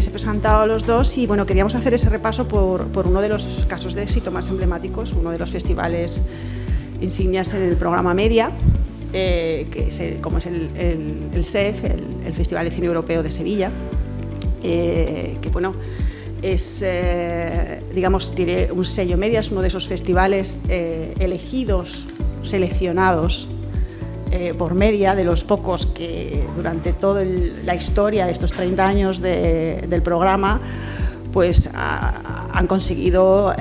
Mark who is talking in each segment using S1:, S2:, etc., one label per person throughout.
S1: les he presentado a los dos y bueno, queríamos hacer ese repaso por uno de los casos de éxito más emblemáticos, uno de los festivales insignias en el programa Media, como es el SEF, el Festival de Cine Europeo de Sevilla, que bueno, es, digamos, tiene un sello Media, es uno de esos festivales elegidos, seleccionados por Media, de los pocos que durante toda la historia, estos 30 años del programa, pues han conseguido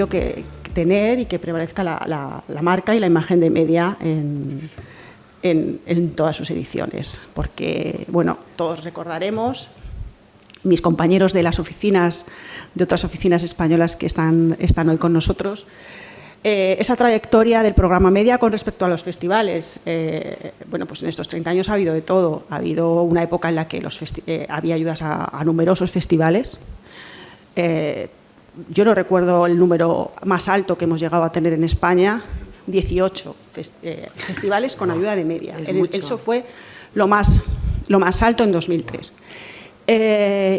S1: que tener y que prevalezca la marca y la imagen de Media en todas sus ediciones. Porque, bueno, todos recordaremos, mis compañeros de las oficinas, de otras oficinas españolas que están hoy con nosotros, esa trayectoria del programa Media con respecto a los festivales. Bueno, pues en estos 30 años ha habido de todo. Ha habido una época en la que había ayudas a numerosos festivales. Yo no recuerdo el número más alto que hemos llegado a tener en España, 18 festivales con ayuda de Media. Eso fue lo más alto en 2003.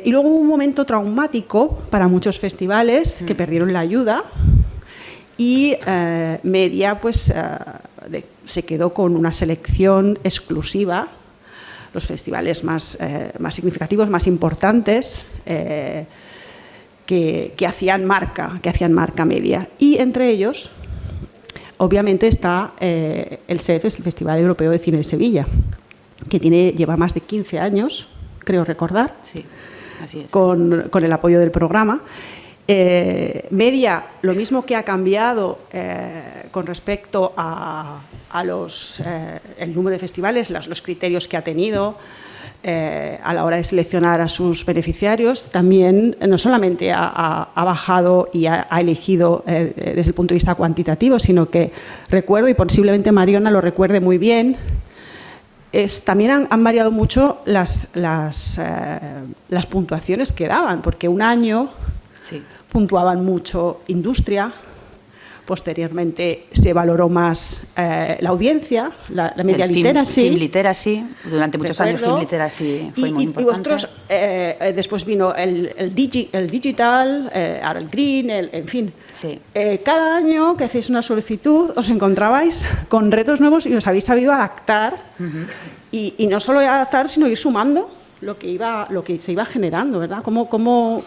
S1: Y luego hubo un momento traumático para muchos festivales que perdieron la ayuda y Media pues, se quedó con una selección exclusiva, los festivales más significativos, más importantes, que hacían marca Media. Y entre ellos, obviamente, está el SEF, el Festival Europeo de Cine de Sevilla, que lleva más de 15 años, creo recordar,
S2: sí, así es, con
S1: el apoyo del programa. Media, lo mismo que ha cambiado con respecto a el número de festivales, los criterios que ha tenido a la hora de seleccionar a sus beneficiarios, también no solamente ha bajado y ha elegido desde el punto de vista cuantitativo, sino que recuerdo, y posiblemente Mariona lo recuerde muy bien, también han variado mucho las puntuaciones que daban, porque un año
S2: sí,
S1: puntuaban mucho industria, posteriormente se valoró más la audiencia, la media literacy.
S2: Film literacy, durante muchos años Film literacy fue muy importante.
S1: Y vosotros, después vino el digital, ahora el green, en fin.
S2: Sí.
S1: Cada año que hacéis una solicitud os encontrabais con retos nuevos y os habéis sabido adaptar. Y no solo adaptar, sino ir sumando lo que se iba generando, ¿verdad? ¿Cómo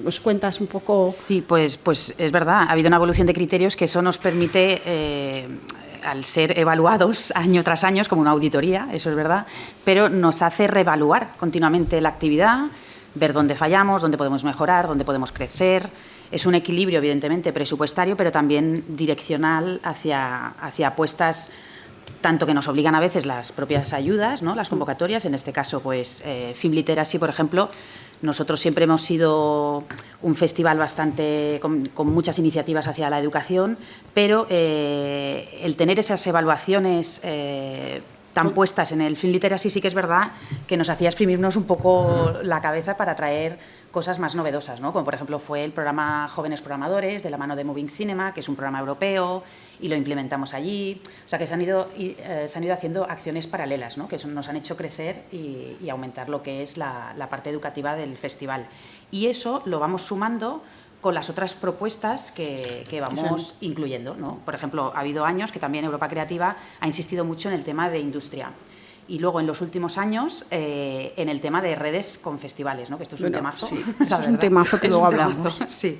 S1: nos cuentas un poco?
S2: Sí, pues es verdad, ha habido una evolución de criterios que eso nos permite, al ser evaluados año tras año, como una auditoría, eso es verdad, pero nos hace reevaluar continuamente la actividad, ver dónde fallamos, dónde podemos mejorar, dónde podemos crecer. Es un equilibrio, evidentemente, presupuestario, pero también direccional hacia apuestas tanto que nos obligan a veces las propias ayudas, ¿no? Las convocatorias, en este caso, pues Film Literacy, por ejemplo. Nosotros siempre hemos sido un festival con muchas iniciativas hacia la educación, pero el tener esas evaluaciones tan puestas en el Film Literacy sí que es verdad que nos hacía exprimirnos un poco la cabeza para traer cosas más novedosas, ¿no? Como por ejemplo fue el programa Jóvenes Programadores, de la mano de Moving Cinema, que es un programa europeo, y lo implementamos allí. O sea que se han ido haciendo acciones paralelas, ¿no? Que nos han hecho crecer y aumentar lo que es la parte educativa del festival. Y eso lo vamos sumando con las otras propuestas que vamos incluyendo, ¿no? Por ejemplo, ha habido años que también Europa Creativa ha insistido mucho en el tema de industria. Y luego, en los últimos años, en el tema de redes con festivales, ¿no? Que esto es un temazo.
S1: Sí, eso es un temazo que luego hablamos.
S2: Sí.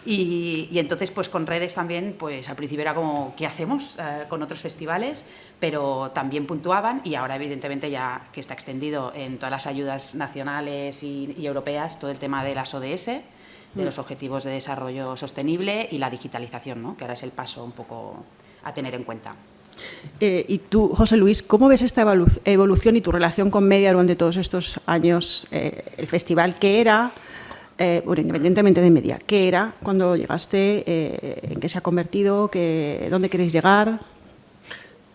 S2: Y entonces, pues con redes también, pues al principio era como, ¿qué hacemos con otros festivales? Pero también puntuaban y ahora, evidentemente, ya que está extendido en todas las ayudas nacionales y europeas, todo el tema de las ODS, de los Objetivos de Desarrollo Sostenible y la digitalización, ¿no? Que ahora es el paso un poco a tener en cuenta.
S1: Y tú, José Luis, ¿cómo ves esta evolución y tu relación con Media durante todos estos años? El festival, ¿qué era? Bueno, independientemente de Media, ¿qué era cuando llegaste? ¿En qué se ha convertido? ¿Dónde queréis llegar?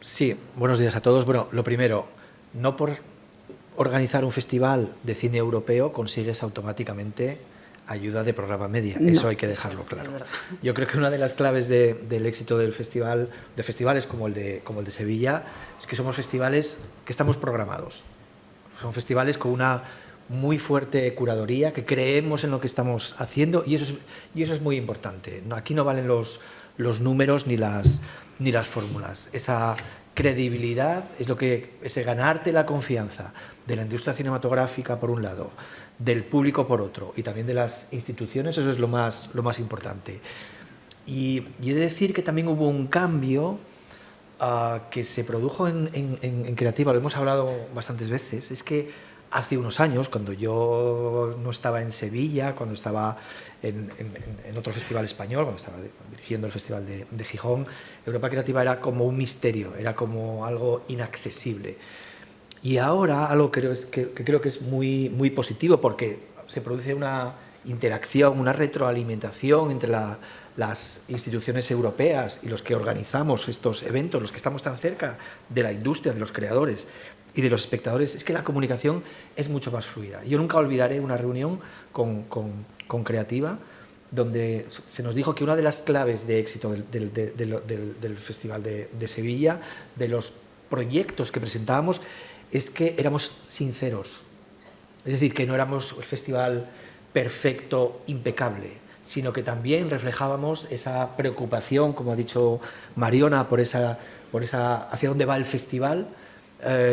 S3: Sí, buenos días a todos. Bueno, lo primero, no por organizar un festival de cine europeo consigues automáticamente ayuda de programa Media, no. Eso hay que dejarlo claro. Yo creo que una de las claves del éxito del festival, de festivales como el de Sevilla, es que somos festivales que estamos programados. Son festivales con muy fuerte curaduría, que creemos en lo que estamos haciendo y eso es muy importante. Aquí no valen los números ni las fórmulas. Esa credibilidad es ese ganarte la confianza de la industria cinematográfica por un lado, del público por otro y también de las instituciones, eso es lo más importante. Y he de decir que también hubo un cambio que se produjo en Creativa, lo hemos hablado bastantes veces, es que hace unos años, cuando yo no estaba en Sevilla, cuando estaba en otro festival español, cuando estaba dirigiendo el Festival de Gijón, Europa Creativa era como un misterio, era como algo inaccesible. Y ahora algo que creo que es muy, muy positivo, porque se produce una interacción, una retroalimentación entre las instituciones europeas y los que organizamos estos eventos, los que estamos tan cerca de la industria, de los creadores y de los espectadores, es que la comunicación es mucho más fluida. Yo nunca olvidaré una reunión con Creativa, donde se nos dijo que una de las claves de éxito del Festival de Sevilla, de los proyectos que presentábamos, es que éramos sinceros. Es decir, que no éramos el festival perfecto, impecable, sino que también reflejábamos esa preocupación, como ha dicho Mariona, por esa hacia dónde va el festival.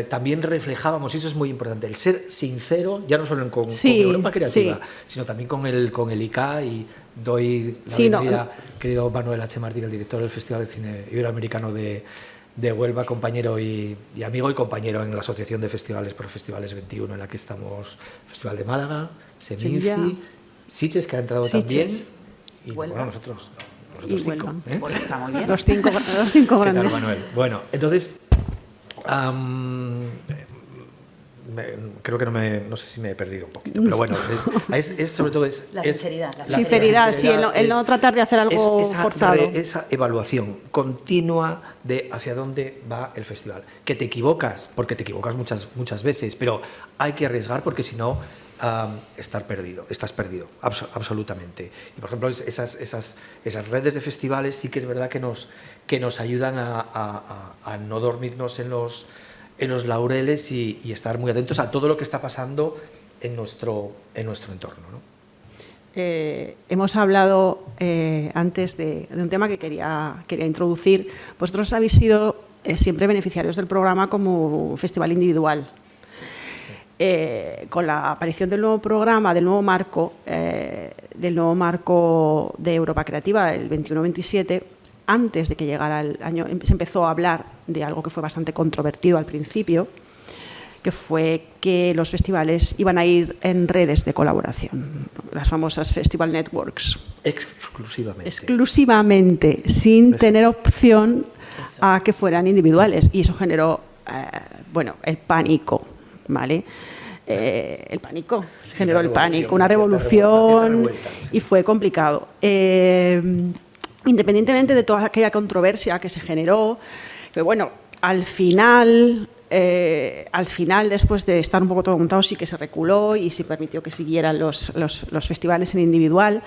S3: También reflejábamos, y eso es muy importante, el ser sincero, ya no solo con Europa Creativa, sino también con el ICA, y doy la bienvenida, querido Manuel H. Martín, el director del Festival de Cine Iberoamericano de Huelva, compañero y amigo y compañero en la Asociación de Festivales por Festivales 21, en la que estamos, Festival de Málaga, Seminci, Sitges, que ha entrado también, y bueno, nosotros
S1: y Huelva.
S2: Pues está muy bien.
S1: Los cinco grandes.
S3: ¿Qué tal, Manuel? Bueno, entonces creo que no sé si me he perdido un poquito, pero bueno, es sobre todo
S2: la sinceridad.
S1: Sinceridad, sí, el no tratar de hacer algo forzado.
S3: Esa evaluación continua de hacia dónde va el festival. Que te equivocas, porque te equivocas muchas veces, pero hay que arriesgar, porque si no, estás perdido, absolutamente. Y por ejemplo, esas redes de festivales sí que es verdad que nos ayudan a no dormirnos en los laureles y estar muy atentos a todo lo que está pasando en nuestro entorno, ¿no?
S1: Hemos hablado antes de un tema que quería introducir. Vosotros habéis sido siempre beneficiarios del programa como un festival individual. Con la aparición del nuevo programa, del nuevo marco de Europa Creativa, el 21-27, antes de que llegara el año, se empezó a hablar de algo que fue bastante controvertido al principio, que fue que los festivales iban a ir en redes de colaboración, las famosas Festival Networks. Exclusivamente, sin tener opción a que fueran individuales. Y eso generó, el pánico, ¿vale? El pánico, se generó el pánico, una revolución, y fue complicado. Independientemente de toda aquella controversia que se generó, pero bueno, al final, después de estar un poco todo montado, sí que se reculó y se permitió que siguieran los festivales en individual.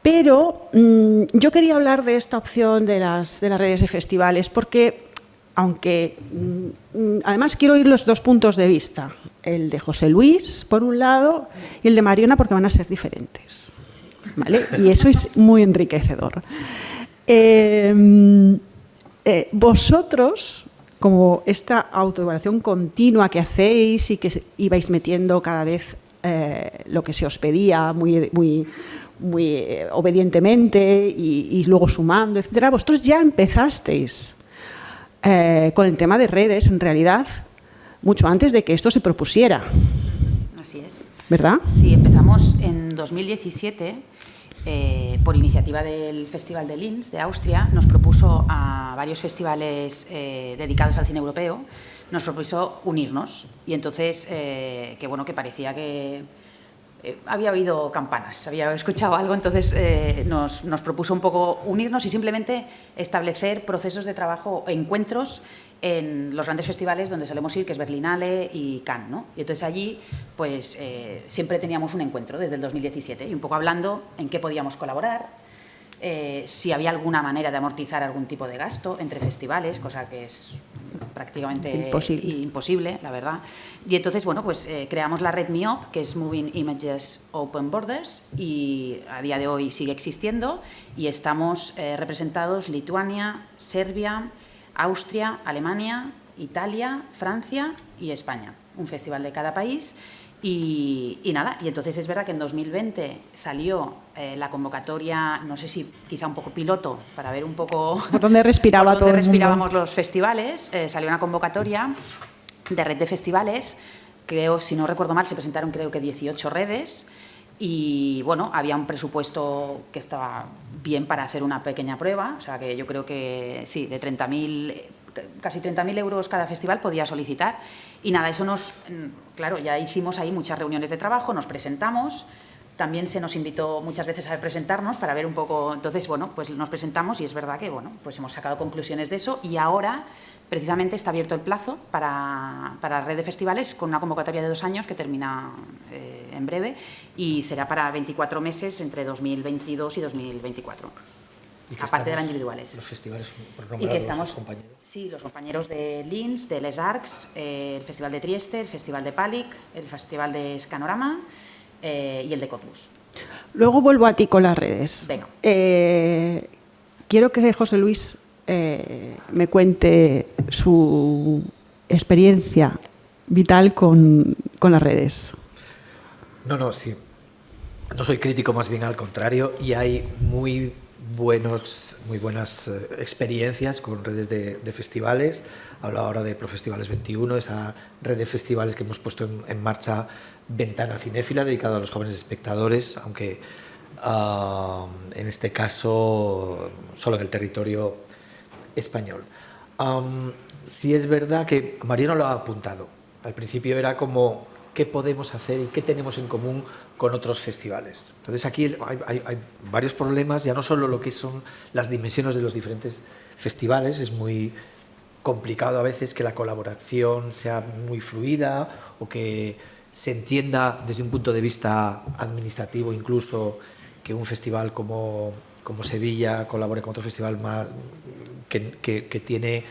S1: Pero yo quería hablar de esta opción de las redes de festivales, porque aunque además quiero oír los dos puntos de vista, el de José Luis, por un lado, y el de Mariona, porque van a ser diferentes, ¿vale? Y eso es muy enriquecedor. Vosotros, como esta autoevaluación continua que hacéis y que ibais metiendo cada vez lo que se os pedía muy obedientemente y luego sumando, etcétera, vosotros ya empezasteis con el tema de redes, en realidad, mucho antes de que esto se propusiera.
S2: Así es.
S1: ¿Verdad?
S2: Sí, empezamos en 2017, por iniciativa del Festival de Linz, de Austria, nos propuso a varios festivales dedicados al cine europeo, nos propuso unirnos. Y entonces, que parecía que había oído campanas, había escuchado algo, entonces nos propuso un poco unirnos y simplemente establecer procesos de trabajo, encuentros en los grandes festivales donde solemos ir, que es Berlinale y Cannes, ¿no? Y entonces allí pues siempre teníamos un encuentro desde el 2017 y un poco hablando en qué podíamos colaborar, si había alguna manera de amortizar algún tipo de gasto entre festivales, cosa que es prácticamente
S1: imposible,
S2: la verdad. Y entonces, bueno, pues creamos la red MIOP, que es Moving Images Open Borders, y a día de hoy sigue existiendo, y estamos representados Lituania, Serbia, Austria, Alemania, Italia, Francia y España. Un festival de cada país. Y nada, y entonces es verdad que en 2020 salió la convocatoria, no sé si quizá un poco piloto, para ver un poco
S1: por dónde respiraba todo el mundo.
S2: Respirábamos los festivales. Salió una convocatoria de red de festivales, creo, si no recuerdo mal, se presentaron creo que 18 redes, y bueno, había un presupuesto que estaba bien para hacer una pequeña prueba, o sea que yo creo que sí, de 30.000, casi 30.000 euros cada festival podía solicitar. Y nada, eso claro, ya hicimos ahí muchas reuniones de trabajo, nos presentamos, también se nos invitó muchas veces a presentarnos para ver un poco, entonces, bueno, pues nos presentamos y es verdad que, bueno, pues hemos sacado conclusiones de eso, y ahora precisamente está abierto el plazo para la red de festivales con una convocatoria de 2 años que termina en breve, y será para 24 meses entre 2022 y 2024. Aparte de las individuales.
S3: Los festivales por
S2: y que estamos,
S3: los compañeros.
S2: Sí, los compañeros de Linz, de Les Arcs, el Festival de Trieste, el Festival de Palik, el Festival de Scanorama y el de Cottbus.
S1: Luego vuelvo a ti con las redes.
S2: Venga.
S1: Quiero que José Luis me cuente su experiencia vital con las redes.
S3: No, sí. No soy crítico, más bien al contrario, y hay muy buenas experiencias con redes de festivales. Hablo ahora de Profestivales 21, esa red de festivales que hemos puesto en marcha, Ventana Cinéfila, dedicada a los jóvenes espectadores, aunque en este caso solo en el territorio español. Sí es verdad que Mariano lo ha apuntado. Al principio era como qué podemos hacer y qué tenemos en común con otros festivales. Entonces aquí hay varios problemas, ya no solo lo que son las dimensiones de los diferentes festivales, es muy complicado a veces que la colaboración sea muy fluida o que se entienda desde un punto de vista administrativo incluso que un festival como Sevilla colabore con otro festival más, que tiene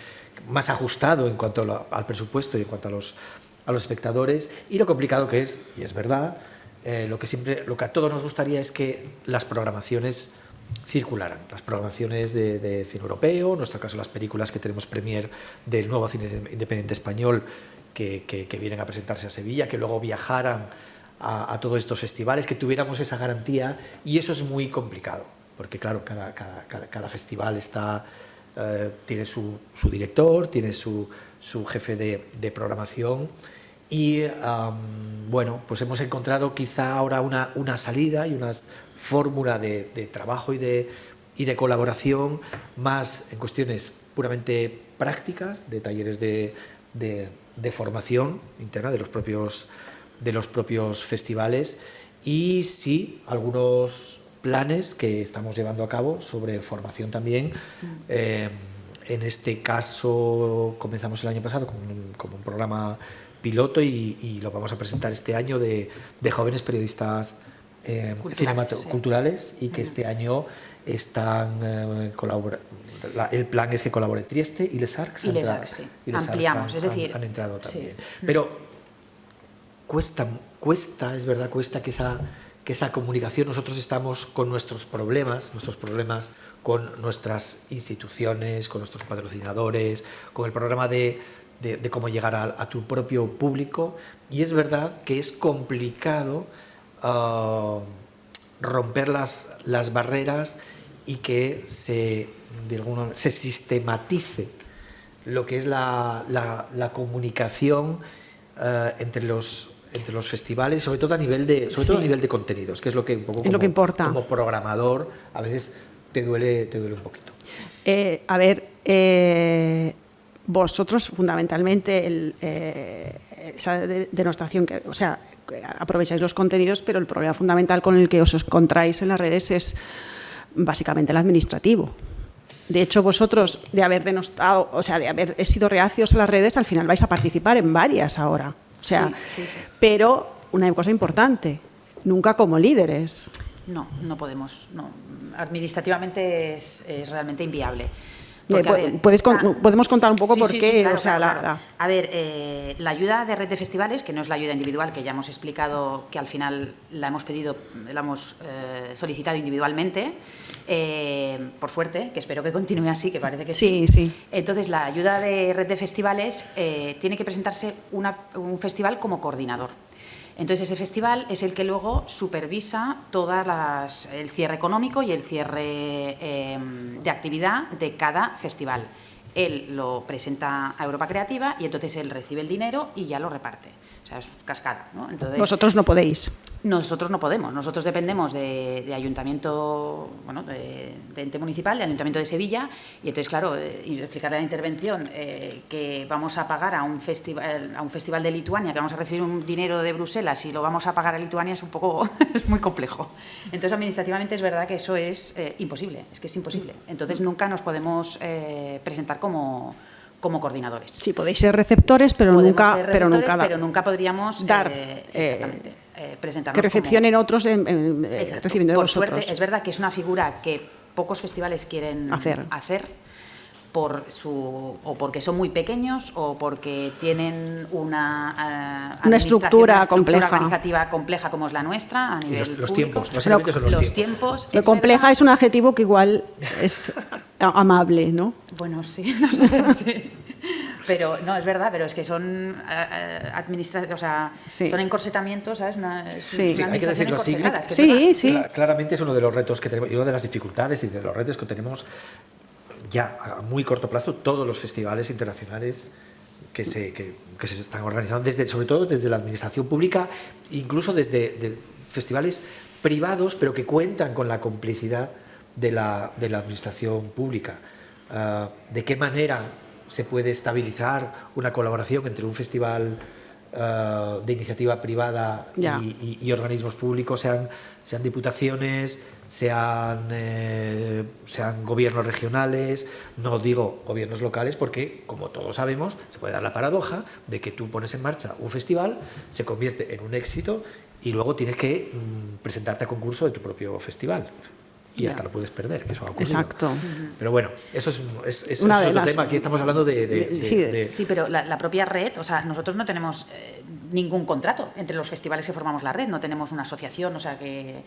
S3: más ajustado en cuanto al presupuesto y en cuanto a los espectadores, y lo complicado que es, y es verdad, lo que a todos nos gustaría es que las programaciones circularan, las programaciones de cine europeo, en nuestro caso las películas que tenemos premier del nuevo cine independiente español que vienen a presentarse a Sevilla, que luego viajaran a todos estos festivales, que tuviéramos esa garantía, y eso es muy complicado, porque claro, cada festival tiene su director, tiene su jefe de programación, y bueno, pues hemos encontrado quizá ahora una salida y una fórmula de trabajo y de colaboración más en cuestiones puramente prácticas, de talleres de formación interna de los propios festivales, y sí algunos planes que estamos llevando a cabo sobre formación también. En este caso comenzamos el año pasado con un programa piloto y lo vamos a presentar este año de jóvenes periodistas culturales, y que este año están el plan es que colabore Trieste y Les Arcs.
S2: Y Les Arcs, sí. Ampliamos, es decir,
S3: han entrado también.
S2: Sí.
S3: Pero cuesta, es verdad, cuesta que esa comunicación. Nosotros estamos con nuestros problemas con nuestras instituciones, con nuestros patrocinadores, con el programa de cómo llegar a tu propio público, y es verdad que es complicado romper las barreras y que se sistematice lo que es la comunicación entre los festivales, sobre todo a nivel de contenidos, que es lo que un poco
S1: es lo que importa.
S3: Como programador a veces te duele un poquito.
S1: Vosotros fundamentalmente esa denostación, aprovecháis los contenidos, pero el problema fundamental con el que os encontráis en las redes es básicamente el administrativo. De hecho, vosotros, de haber denostado, de haber sido reacios a las redes, al final vais a participar en varias ahora. Sí. Pero una cosa importante, nunca como líderes.
S2: No podemos. No. Administrativamente es realmente inviable. Porque, a ver,
S1: podemos contar un poco
S2: sí,
S1: por
S2: sí,
S1: qué.
S2: Sí, claro,
S1: o sea,
S2: claro. A ver, la ayuda de red de festivales, que no es la ayuda individual, que ya hemos explicado que al final la hemos pedido, la hemos solicitado individualmente, por suerte, que espero que continúe así, que parece que sí.
S1: Sí.
S2: Entonces, la ayuda de red de festivales tiene que presentarse un festival como coordinador. Entonces, ese festival es el que luego supervisa el cierre económico y el cierre de actividad de cada festival. Él lo presenta a Europa Creativa y entonces él recibe el dinero y ya lo reparte. O sea, es cascada, ¿no? Entonces,
S1: vosotros no podéis.
S2: Nosotros no podemos. Nosotros dependemos de ayuntamiento, bueno, de ente municipal, de Ayuntamiento de Sevilla, y entonces, claro, explicar la intervención que vamos a pagar a un festival de Lituania, que vamos a recibir un dinero de Bruselas y lo vamos a pagar a Lituania es un poco, es muy complejo. Entonces, administrativamente es verdad que eso es imposible, es que es imposible. Entonces, nunca nos podemos presentar como coordinadores.
S1: Sí, podéis ser receptores, pero
S2: nunca podríamos
S1: dar,
S2: presentarnos
S1: que recepcionen
S2: como,
S1: otros recibiendo de
S2: por
S1: vosotros.
S2: Suerte, es verdad que es una figura que pocos festivales quieren hacer o porque son muy pequeños o porque tienen una
S1: estructura
S2: organizativa compleja como es la nuestra a nivel
S3: los
S2: público.
S3: Tiempos, básicamente son los tiempos.
S1: Lo compleja es un adjetivo que igual es amable, ¿no?
S2: Bueno, sí. Sí. Pero no, es verdad, pero es que son o sea, son encorsetamientos, ¿sabes?
S3: Hay que decirlo así. Claramente es uno de los retos que tenemos y una de las dificultades y de los retos que tenemos ya a muy corto plazo, todos los festivales internacionales que se están organizando, sobre todo desde la administración pública, incluso desde festivales privados, pero que cuentan con la complicidad de la administración pública. ¿De qué manera se puede estabilizar una colaboración entre un festival de iniciativa privada y organismos públicos, sean diputaciones, sean gobiernos regionales, no digo gobiernos locales, porque, como todos sabemos, se puede dar la paradoja de que tú pones en marcha un festival, se convierte en un éxito y luego tienes que presentarte a concurso de tu propio festival. Y hasta lo puedes perder, que eso ha ocurrido.
S1: Exacto.
S3: Pero bueno, eso es otro tema. Aquí estamos hablando de...
S2: Sí, pero la propia red, o sea, nosotros no tenemos ningún contrato entre los festivales que formamos la red, no tenemos una asociación, o sea que...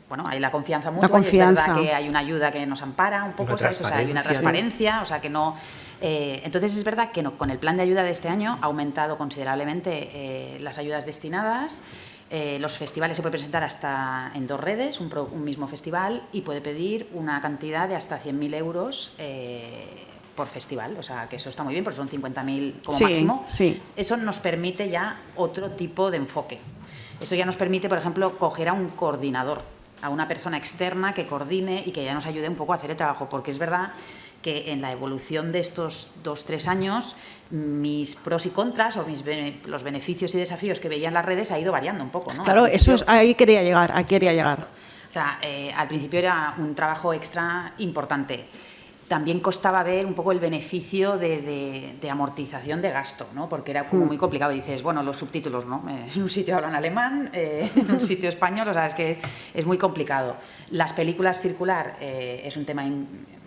S2: Bueno, hay la confianza mutua y es verdad que hay una ayuda que nos ampara un poco, ¿sabes? O sea, hay una transparencia, o sea, que no... entonces es verdad que con el plan de ayuda de este año ha aumentado considerablemente las ayudas destinadas. Los festivales se puede presentar hasta en 2 redes, un mismo festival, y puede pedir una cantidad de hasta 100.000 euros por festival, o sea que eso está muy bien, porque son 50.000 como máximo.
S1: Sí.
S2: Eso nos permite ya otro tipo de enfoque. Eso ya nos permite, por ejemplo, coger a un coordinador, a una persona externa que coordine y que ya nos ayude un poco a hacer el trabajo, porque es verdad que en la evolución de estos 2-3 años mis pros y contras o los beneficios y desafíos que veía en las redes ha ido variando un poco, ¿no?
S1: Claro, ahí quería llegar.
S2: O sea, al principio era un trabajo extra importante. También costaba ver un poco el beneficio de amortización de gasto, ¿no? Porque era como muy complicado. Y dices, bueno, los subtítulos, ¿no? En un sitio hablan alemán, en un sitio español, o sea, es que es muy complicado. Las películas circular es un tema...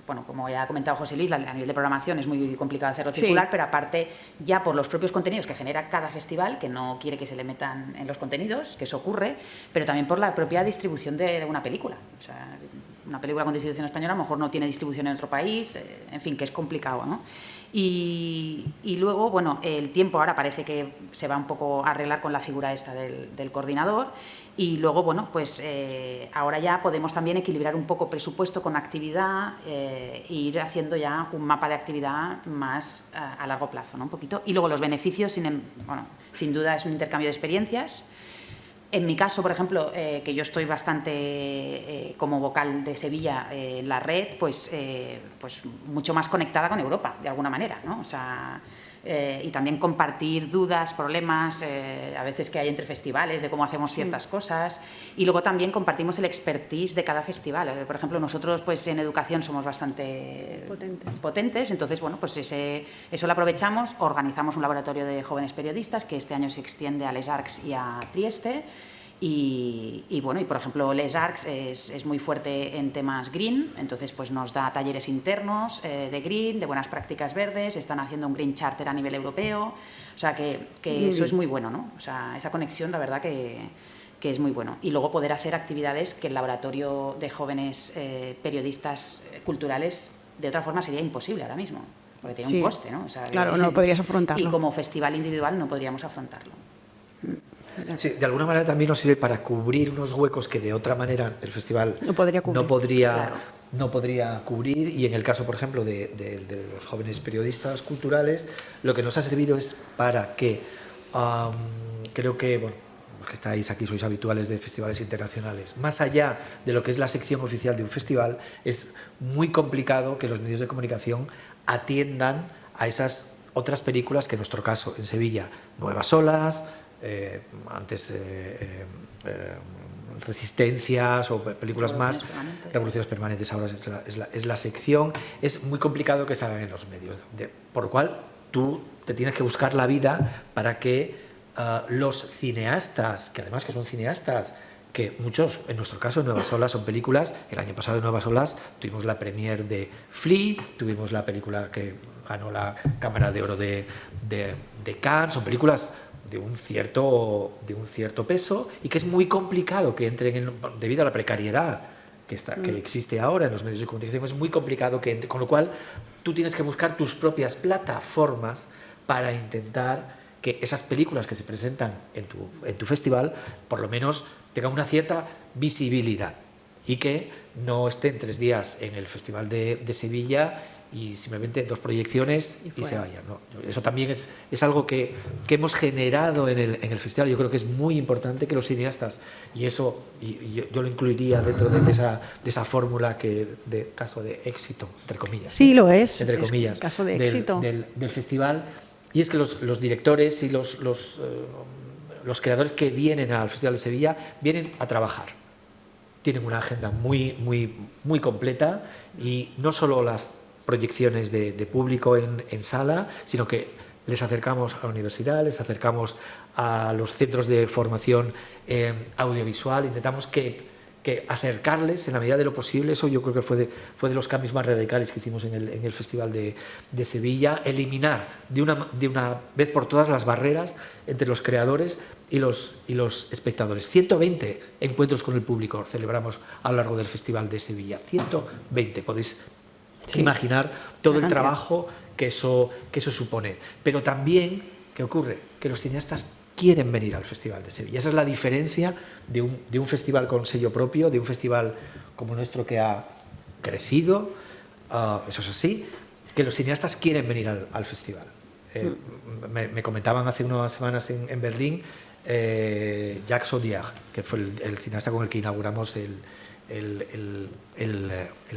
S2: Bueno, como ya ha comentado José Luis, a nivel de programación es muy complicado hacerlo circular, pero aparte ya por los propios contenidos que genera cada festival, que no quiere que se le metan en los contenidos, que eso ocurre, pero también por la propia distribución de una película. O sea, una película con distribución española a lo mejor no tiene distribución en otro país, en fin, que es complicado, ¿no? Y luego, bueno, el tiempo ahora parece que se va un poco a arreglar con la figura esta del coordinador. Y luego, bueno, pues ahora ya podemos también equilibrar un poco presupuesto con actividad e ir haciendo ya un mapa de actividad más a largo plazo, ¿no? Un poquito. Y luego los beneficios, sin duda es un intercambio de experiencias. En mi caso, por ejemplo, que yo estoy bastante como vocal de Sevilla en la red, pues mucho más conectada con Europa, de alguna manera, ¿no? O sea... y también compartir dudas, problemas, a veces que hay entre festivales, de cómo hacemos ciertas cosas. Y luego también compartimos el expertise de cada festival. Por ejemplo, nosotros pues en educación somos bastante potentes, entonces, bueno, pues eso lo aprovechamos, organizamos un laboratorio de jóvenes periodistas que este año se extiende a Les Arcs y a Trieste. Y bueno, y por ejemplo, Les Arcs es muy fuerte en temas green, entonces pues nos da talleres internos de green, de buenas prácticas verdes, están haciendo un Green Charter a nivel europeo, o sea que eso es muy bueno, ¿no? O sea, esa conexión, la verdad que es muy bueno. Y luego poder hacer actividades que el laboratorio de jóvenes periodistas culturales de otra forma sería imposible ahora mismo, porque tiene un coste, ¿no? O sea,
S1: claro, no podrías afrontarlo.
S2: Y como festival individual no podríamos afrontarlo.
S3: Sí, de alguna manera también nos sirve para cubrir unos huecos que de otra manera el festival
S1: no podría
S3: cubrir, y en el caso, por ejemplo, de los jóvenes periodistas culturales, lo que nos ha servido es para que, creo que, bueno, los que estáis aquí sois habituales de festivales internacionales, más allá de lo que es la sección oficial de un festival, es muy complicado que los medios de comunicación atiendan a esas otras películas que en nuestro caso, en Sevilla, Nuevas Olas, antes Resistencias o películas más, Revoluciones Permanentes, ahora es la sección. Es muy complicado que salgan en los medios, por lo cual tú te tienes que buscar la vida para que los cineastas, que además que son cineastas, que muchos, en nuestro caso, en Nuevas Olas, son películas. El año pasado en Nuevas Olas tuvimos la premiere de Flea, tuvimos la película que ganó la Cámara de Oro de Cannes, son películas de un cierto peso y que es muy complicado que entren debido a la precariedad que existe ahora en los medios de comunicación, es muy complicado que entren, con lo cual tú tienes que buscar tus propias plataformas para intentar que esas películas que se presentan en tu festival por lo menos tengan una cierta visibilidad y que no estén 3 días en el Festival de Sevilla y simplemente 2 proyecciones y se vayan, ¿no? Eso también es algo que hemos generado en el festival. Yo creo que es muy importante que los cineastas, y eso yo lo incluiría dentro de esa fórmula de caso de éxito, entre comillas.
S1: Sí, lo es.
S3: Entre comillas.
S1: Caso de éxito.
S3: Del festival. Y es que los directores y los creadores que vienen al Festival de Sevilla vienen a trabajar. Tienen una agenda muy, muy, muy completa y no solo las proyecciones de público en sala, sino que les acercamos a la universidad, les acercamos a los centros de formación audiovisual, intentamos que acercarles en la medida de lo posible. Eso yo creo que fue de los cambios más radicales que hicimos en el Festival de Sevilla, eliminar de una vez por todas las barreras entre los creadores y los espectadores. 120 encuentros con el público celebramos a lo largo del Festival de Sevilla, 120, podéis imaginar todo el trabajo que eso supone. Pero también, ¿qué ocurre? Que los cineastas quieren venir al Festival de Sevilla. Esa es la diferencia de un festival con sello propio, de un festival como nuestro que ha crecido, eso es así, que los cineastas quieren venir al festival. Me comentaban hace unas semanas en Berlín Jacques Audiard, que fue el cineasta con el que inauguramos el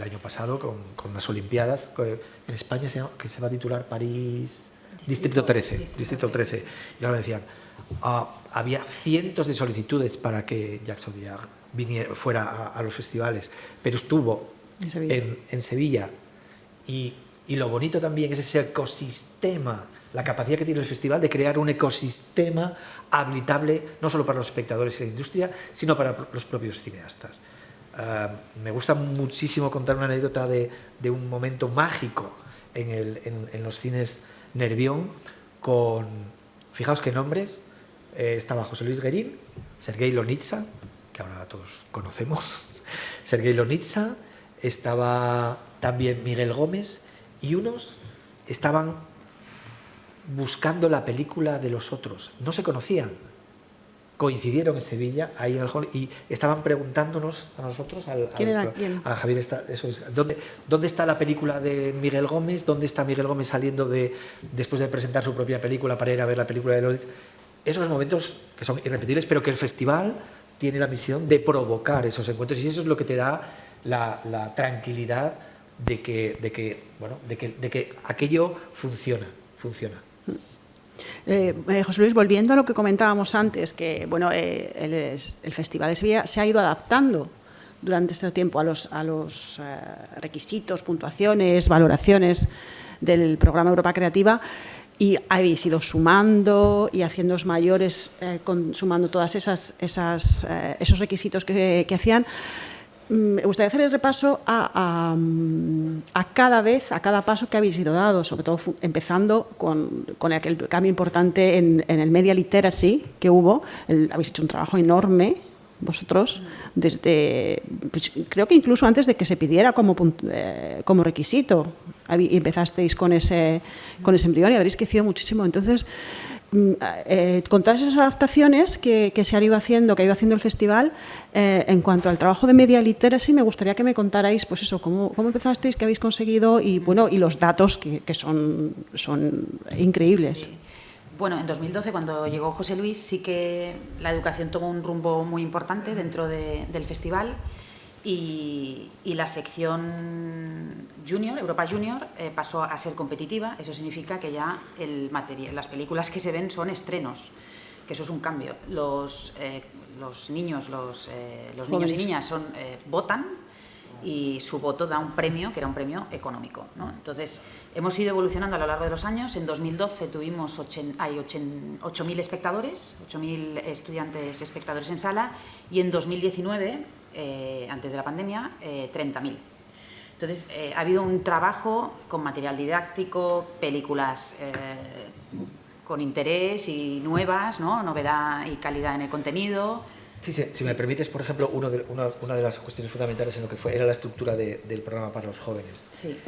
S3: año pasado con las Olimpiadas en España, que se va a titular París Distrito 13. Y ahora me decían, había cientos de solicitudes para que Jacques Audiard fuera a los festivales, pero estuvo en Sevilla y lo bonito también es ese ecosistema, la capacidad que tiene el festival de crear un ecosistema habilitable no solo para los espectadores y la industria, sino para los propios cineastas. Me gusta muchísimo contar una anécdota de un momento mágico en los cines Nervión con, fijaos qué nombres, estaba José Luis Guerín, Sergei Lonitsa, que ahora todos conocemos, Sergei Lonitsa, estaba también Miguel Gómez, y unos estaban buscando la película de los otros, no se conocían, coincidieron en Sevilla ahí en el hall y estaban preguntándonos a nosotros,
S1: ¿Quién era quién?
S3: A Javier, ¿dónde está la película de Miguel Gómez? ¿Dónde está Miguel Gómez saliendo después de presentar su propia película para ir a ver la película de Lorenz? Esos momentos que son irrepetibles, pero que el festival tiene la misión de provocar esos encuentros, y eso es lo que te da la tranquilidad de que aquello funciona.
S1: José Luis, volviendo a lo que comentábamos antes, que bueno, el Festival de Sevilla se ha ido adaptando durante este tiempo a los requisitos, puntuaciones, valoraciones del programa Europa Creativa. y habéis ido sumando y haciéndoos mayores, sumando todas esos requisitos que hacían. Me gustaría hacer el repaso a cada paso que habéis ido dado, sobre todo empezando con aquel cambio importante en el media literacy que hubo. Habéis hecho un trabajo enorme vosotros, desde, pues, creo que incluso antes de que se pidiera como requisito, empezasteis con ese embrión y habréis crecido muchísimo. Entonces, con todas esas adaptaciones que se han ido haciendo, que ha ido haciendo el festival, en cuanto al trabajo de media literacy, me gustaría que me contarais, pues eso, cómo empezasteis, qué habéis conseguido y bueno, y los datos que son increíbles.
S2: Sí. Bueno, en 2012, cuando llegó José Luis, sí que la educación tomó un rumbo muy importante dentro del festival y la sección Junior, Europa Junior, pasó a ser competitiva. Eso significa que ya las películas que se ven son estrenos, que eso es un cambio. Los niños y niñas votan y su voto da un premio, que era un premio económico, ¿no? Entonces, hemos ido evolucionando a lo largo de los años. En 2012 tuvimos 8.000 espectadores, 8.000 estudiantes espectadores en sala, y en 2019, antes de la pandemia, 30.000. Entonces, ha habido un trabajo con material didáctico, películas con interés y nuevas, ¿no? Novedad y calidad en el contenido.
S3: Sí, si me permites, por ejemplo, una de las cuestiones fundamentales en lo que era la estructura del programa para los jóvenes.
S2: Sí.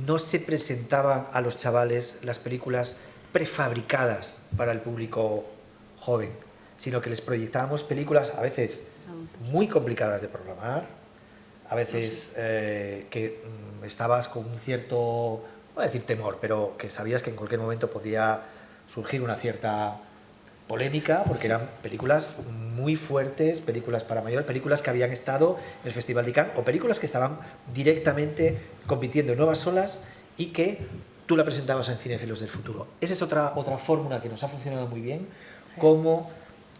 S3: No se presentaban a los chavales las películas prefabricadas para el público joven, sino que les proyectábamos películas a veces muy complicadas de programar, a veces que estabas con un cierto, no voy a decir temor, pero que sabías que en cualquier momento podía surgir una cierta polémica, porque eran películas muy fuertes, películas para mayor, películas que habían estado en el Festival de Cannes o películas que estaban directamente compitiendo en nuevas olas y que tú la presentabas en Cinéfilos del Futuro. Esa es otra fórmula que nos ha funcionado muy bien como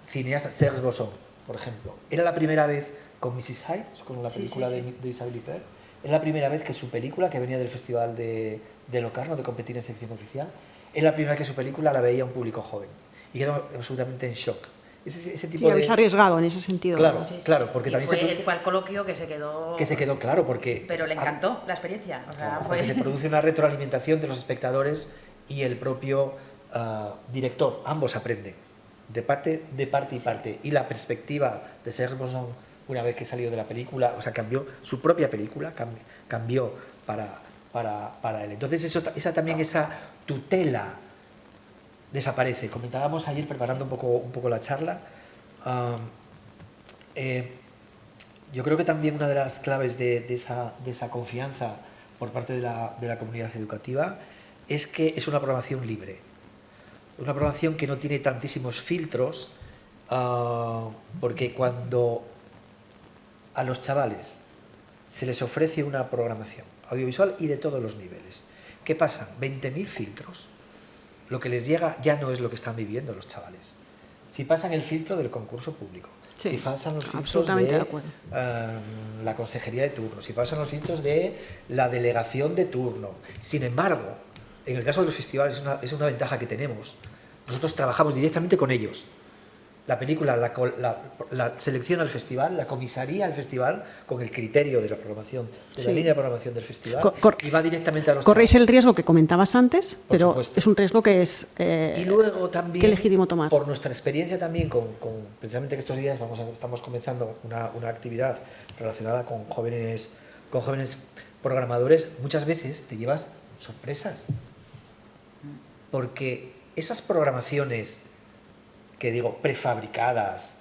S3: cineasta. Serge Bosson, por ejemplo, era la primera vez con Mrs. Hyde, con la película de Isabelle Huppert, es la primera vez que su película, que venía del Festival de Locarno, de competir en sección oficial, es la primera vez que su película la veía un público joven. Y quedó absolutamente en shock. Ese tipo
S1: habéis arriesgado en ese sentido.
S3: Claro,
S1: ¿no?
S3: claro, porque también
S2: fue al coloquio que se quedó...
S3: claro, porque...
S2: Pero le encantó la experiencia. O sea,
S3: porque se produce una retroalimentación de los espectadores y el propio director. Ambos aprenden, de parte y parte. Y la perspectiva de Serge Bosson, una vez que salió de la película, o sea, cambió su propia película, cambió para él. Entonces, esa tutela desaparece. Comentábamos ayer, preparando un poco la charla, yo creo que también una de las claves de esa confianza por parte de la comunidad educativa es que es una programación libre, una programación que no tiene tantísimos filtros, porque cuando a los chavales se les ofrece una programación audiovisual y de todos los niveles, ¿qué pasa? 20.000 filtros. Lo que les llega ya no es lo que están viviendo los chavales. Si pasan el filtro del concurso público, si pasan los filtros de la consejería de turno, si pasan los filtros de la delegación de turno. Sin embargo, en el caso de los festivales es una ventaja que tenemos. Nosotros trabajamos directamente con ellos. La película la selecciona el festival, la comisaría al festival con el criterio de la programación, de la línea de programación del festival, y va directamente a los
S1: corréis el riesgo que comentabas antes, pero
S3: supuesto.
S1: Es un riesgo que es
S3: y luego también,
S1: que legítimo tomar.
S3: Por nuestra experiencia también, precisamente que estos días estamos comenzando una actividad relacionada con jóvenes programadores, muchas veces te llevas sorpresas, porque esas programaciones que digo, prefabricadas,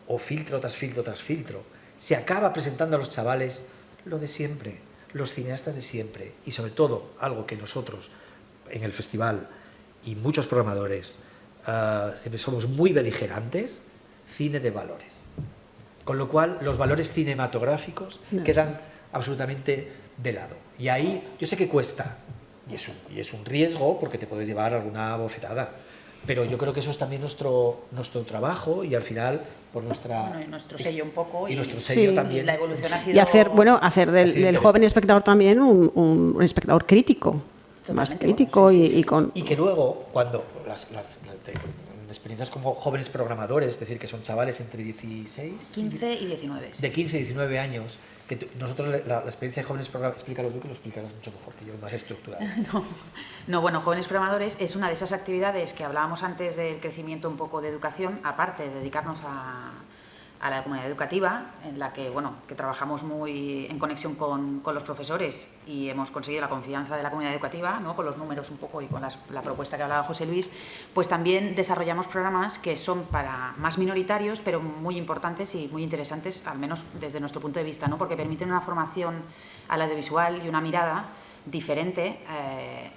S3: o filtro tras filtro tras filtro, se acaba presentando a los chavales lo de siempre, los cineastas de siempre, y sobre todo, algo que nosotros, en el festival, y muchos programadores, siempre somos muy beligerantes, cine de valores. Con lo cual, los valores cinematográficos quedan absolutamente de lado. Y ahí, yo sé que cuesta, y es un riesgo, porque te puedes llevar alguna bofetada, pero yo creo que eso es también nuestro trabajo, y al final por nuestra
S2: y nuestro sello un poco,
S3: y nuestro sello también,
S2: y la evolución ha sido,
S1: y hacer del joven espectador también un espectador crítico, más crítico y con...
S3: Y que luego, cuando experiencias como jóvenes programadores, es decir, que son chavales entre 16...
S2: 15 y 19. Sí.
S3: De 15 y 19 años, que nosotros la experiencia de jóvenes programadores, explícalo tú, que lo explicarás mucho mejor que yo, más estructurado.
S2: No, bueno, Jóvenes Programadores es una de esas actividades que hablábamos antes del crecimiento un poco de educación, aparte de dedicarnos a la comunidad educativa, en la que, bueno, que trabajamos muy en conexión con los profesores y hemos conseguido la confianza de la comunidad educativa, ¿no? Con los números un poco y con la propuesta que hablaba José Luis, pues también desarrollamos programas que son para más minoritarios, pero muy importantes y muy interesantes, al menos desde nuestro punto de vista, ¿no? Porque permiten una formación al audiovisual y una mirada diferente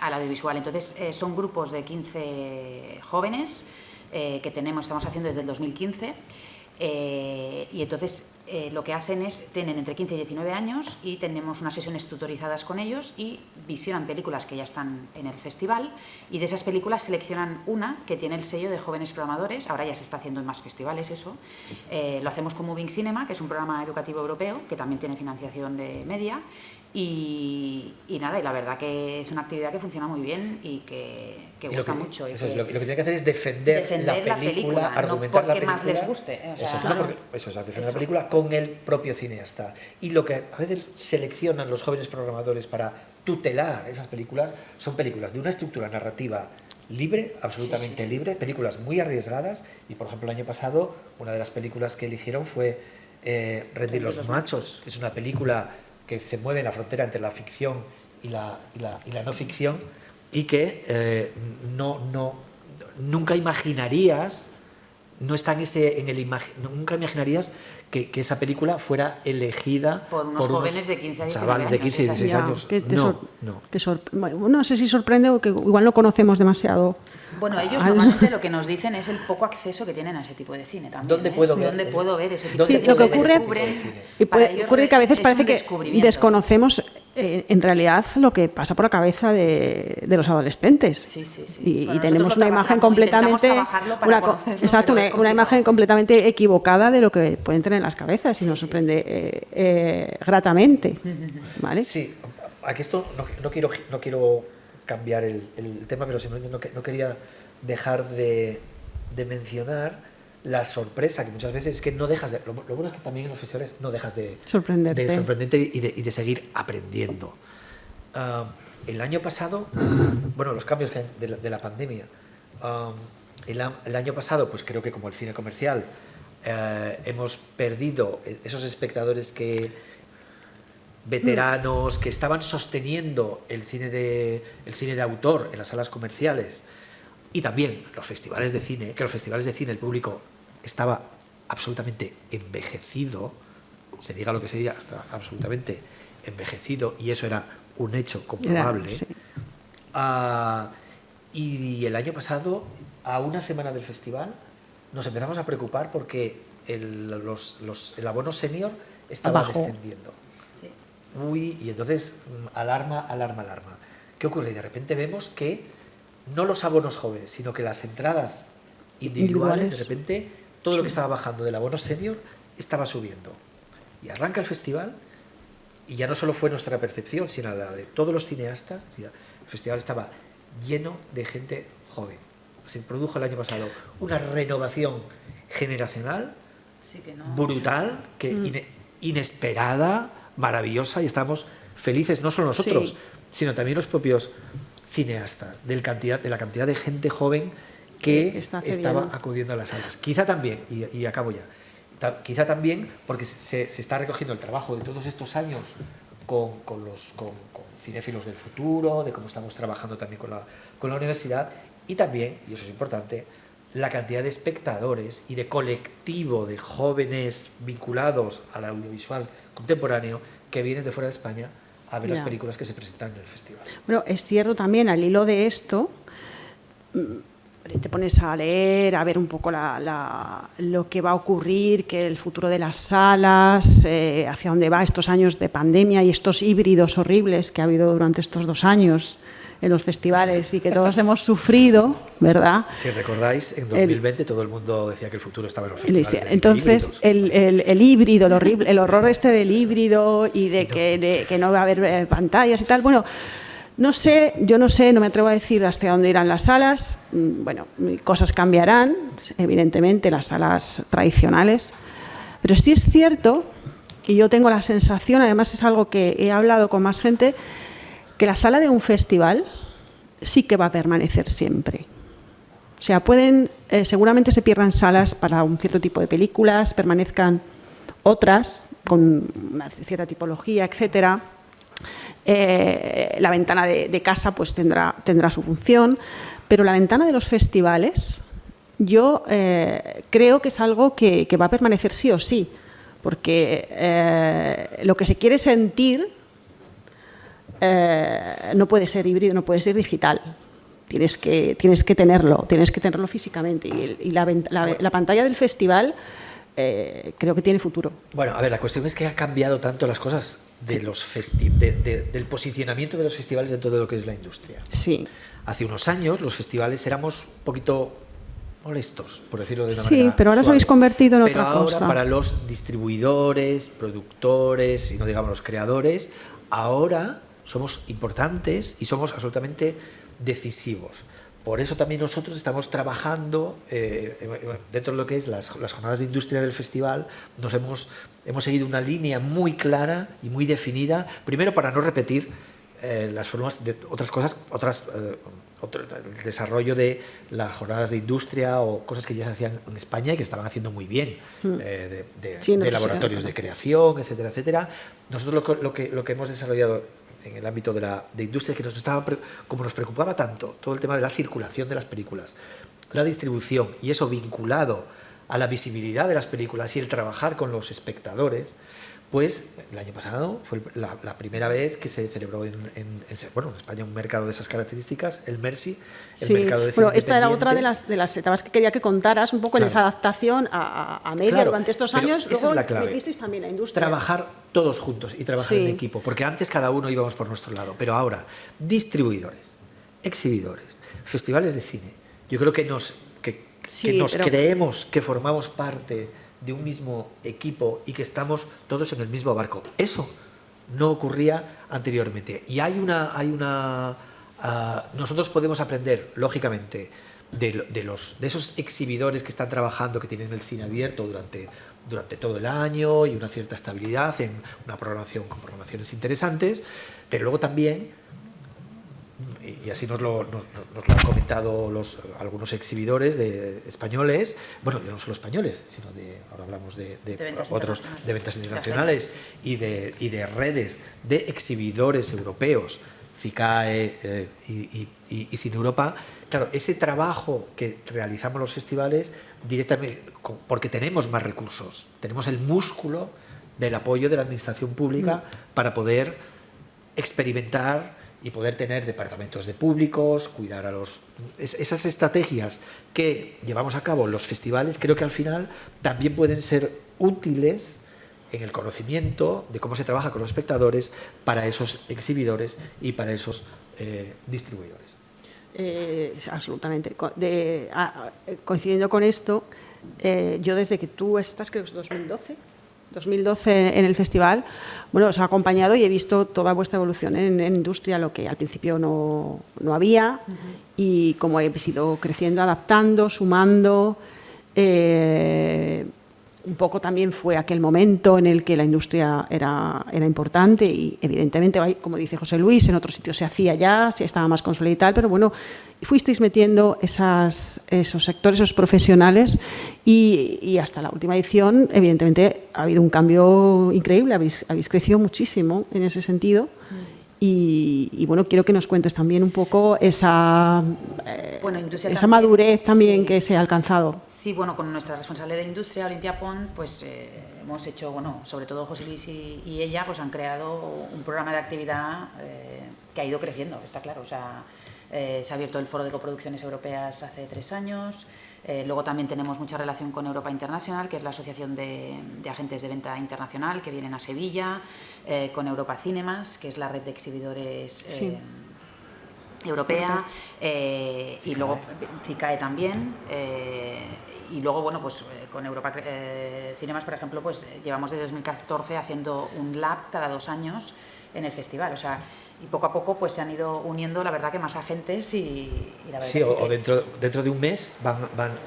S2: al audiovisual. Entonces, son grupos de 15 jóvenes que estamos haciendo desde el 2015. Y entonces lo que hacen es, tienen entre 15 y 19 años y tenemos unas sesiones tutorizadas con ellos y visionan películas que ya están en el festival y de esas películas seleccionan una que tiene el sello de Jóvenes Programadores. Ahora ya se está haciendo en más festivales eso. Lo hacemos con Moving Cinema, que es un programa educativo europeo que también tiene financiación de media. Y nada, y la verdad que es una actividad que funciona muy bien y que gusta mucho.
S3: Eso es, lo que tiene que hacer es defender la película, argumentar
S2: no
S3: la
S2: porque
S3: película.
S2: más les guste. O sea,
S3: eso es, defender la película con el propio cineasta. Y lo que a veces seleccionan los jóvenes programadores para tutelar esas películas son películas de una estructura narrativa libre, absolutamente libre, películas muy arriesgadas. Y por ejemplo, el año pasado, una de las películas que eligieron fue Rendir los machos, que es una película que se mueve en la frontera entre la ficción y la no ficción, y que nunca imaginarías, nunca imaginaríis que esa película fuera elegida
S2: por unos jóvenes de 15 a 19
S3: chavales de 15 y 16 años.
S1: No sé si sorprende o que igual no conocemos demasiado.
S2: Bueno, ellos normalmente lo que nos dicen es el poco acceso que tienen a ese tipo de cine también.
S3: ¿Dónde puedo ver
S2: ese tipo de cine?
S1: Sí, lo que ocurre que a veces parece que desconocemos en realidad lo que pasa por la cabeza de los adolescentes.
S2: Sí.
S1: Y tenemos una imagen completamente una imagen completamente equivocada de lo que pueden tener en las cabezas y nos sorprende gratamente. ¿Vale?
S3: Sí, aquí esto no quiero cambiar el tema, pero simplemente no quería dejar de mencionar la sorpresa, que muchas veces es que no dejas de... Lo bueno es que también en los festivales no dejas de sorprenderte y de seguir aprendiendo. El año pasado, bueno, los cambios de la pandemia, el año pasado, pues creo que como el cine comercial, hemos perdido esos espectadores veteranos que estaban sosteniendo el cine de autor en las salas comerciales, y también los festivales de cine, el público estaba absolutamente envejecido, se diga lo que se diga, estaba absolutamente envejecido, y eso era un hecho comprobable. Y el año pasado, a una semana del festival, nos empezamos a preocupar porque el abono senior estaba descendiendo.
S2: Sí.
S3: Y entonces, alarma. ¿Qué ocurre? Y de repente vemos que no los abonos jóvenes, sino que las entradas individuales, de repente, todo lo que estaba bajando del abono senior estaba subiendo. Y arranca el festival, y ya no solo fue nuestra percepción, sino la de todos los cineastas. El festival estaba lleno de gente joven. Se produjo el año pasado una renovación generacional brutal, inesperada, maravillosa, y estamos felices, no solo nosotros, sino también los propios cineastas, de la cantidad de gente joven que estaba acudiendo a las salas. Quizá también, y acabo ya, quizá también porque se está recogiendo el trabajo de todos estos años con cinéfilos del futuro, de cómo estamos trabajando también con la universidad, y también, y eso es importante, la cantidad de espectadores y de colectivo de jóvenes vinculados al audiovisual contemporáneo que vienen de fuera de España a ver las películas que se presentan en el festival.
S1: Bueno, es cierto también, al hilo de esto, te pones a leer, a ver un poco lo que va a ocurrir, que el futuro de las salas, hacia dónde va estos años de pandemia y estos híbridos horribles que ha habido durante estos 2 años en los festivales y que todos hemos sufrido, ¿verdad?
S3: Si recordáis, en 2020 todo el mundo decía que el futuro estaba en los festivales.
S1: Entonces, el híbrido, el horror del híbrido y de que no va a haber pantallas y tal, bueno, No sé, yo no sé, no me atrevo a decir hasta dónde irán las salas. Bueno, cosas cambiarán, evidentemente, las salas tradicionales. Pero sí es cierto, y yo tengo la sensación, además es algo que he hablado con más gente, que la sala de un festival sí que va a permanecer siempre. O sea, seguramente se pierdan salas para un cierto tipo de películas, permanezcan otras con una cierta tipología, etcétera. La ventana de casa pues tendrá su función, pero la ventana de los festivales yo creo que es algo que va a permanecer sí o sí, porque lo que se quiere sentir no puede ser híbrido, no puede ser digital. Tienes que tenerlo físicamente, y la pantalla del festival creo que tiene futuro.
S3: Bueno, a ver, la cuestión es que ha cambiado tanto las cosas del posicionamiento de los festivales dentro de lo que es la industria.
S1: Sí.
S3: Hace unos años los festivales éramos un poquito molestos, por decirlo de una manera
S1: Sí, pero ahora os habéis convertido en otra cosa.
S3: Ahora, para los distribuidores, productores y no digamos los creadores, ahora somos importantes y somos absolutamente decisivos. Por eso también nosotros estamos trabajando dentro de lo que es las jornadas de industria del festival. Hemos seguido una línea muy clara y muy definida, primero para no repetir las formas de otras cosas, el desarrollo de las jornadas de industria o cosas que ya se hacían en España y que estaban haciendo muy bien, de laboratorios de creación, etcétera, etcétera. Nosotros lo que hemos desarrollado en el ámbito de industria, que como nos preocupaba tanto todo el tema de la circulación de las películas, la distribución y eso vinculado a la visibilidad de las películas y el trabajar con los espectadores, pues el año pasado fue la primera vez que se celebró en España un mercado de esas características, el MERSI, el mercado de cine independiente.
S1: Esta era otra de las etapas que quería que contaras un poco en esa adaptación a media durante estos años.
S3: Luego es la clave.
S1: Metisteis también la industria.
S3: Trabajar todos juntos y trabajar en equipo, porque antes cada uno íbamos por nuestro lado, pero ahora distribuidores, exhibidores, festivales de cine, yo creo que creemos que formamos parte de un mismo equipo y que estamos todos en el mismo barco. Eso no ocurría anteriormente. Y nosotros podemos aprender, lógicamente, de esos exhibidores que están trabajando, que tienen el cine abierto durante todo el año y una cierta estabilidad en una programación con programaciones interesantes, pero luego también, y así nos lo han comentado algunos exhibidores españoles, bueno, ya no solo españoles, sino ahora hablamos de otros, de ventas internacionales y de redes de exhibidores europeos, FICAE y Cine Europa. Claro, ese trabajo que realizamos los festivales directamente, porque tenemos más recursos, tenemos el músculo del apoyo de la administración pública para poder experimentar y poder tener departamentos de públicos, cuidar a esas estrategias que llevamos a cabo en los festivales, creo que al final también pueden ser útiles en el conocimiento de cómo se trabaja con los espectadores para esos exhibidores y para esos distribuidores.
S1: Absolutamente. Coincidiendo con esto, yo desde que tú estás, creo que es 2012 en el festival, bueno, os he acompañado y he visto toda vuestra evolución en industria, lo que al principio no había, y cómo habéis ido creciendo, adaptando, sumando. Un poco también fue aquel momento en el que la industria era importante y evidentemente, como dice José Luis, en otros sitios se hacía ya, se estaba más consolidado y tal, pero bueno, fuisteis metiendo esos sectores, esos profesionales y hasta la última edición, evidentemente, ha habido un cambio increíble, habéis crecido muchísimo en ese sentido. Y bueno, quiero que nos cuentes también un poco esa madurez también que se ha alcanzado.
S2: Sí, bueno, con nuestra responsable de industria, Olimpia Pont, pues hemos hecho, bueno, sobre todo José Luis y ella, pues han creado un programa de actividad que ha ido creciendo, está claro. O sea, se ha abierto el Foro de Coproducciones Europeas hace 3 años. Luego también tenemos mucha relación con Europa Internacional, que es la asociación de agentes de venta internacional que vienen a Sevilla, con Europa Cinemas, que es la red de exhibidores europea, y luego CICAE también, y luego, bueno, pues con Europa Cinemas, por ejemplo, pues llevamos desde 2014 haciendo un lab cada 2 años en el festival, o sea, y poco a poco pues se han ido uniendo, la verdad, que más agentes y la verdad
S3: sí, o dentro de un mes va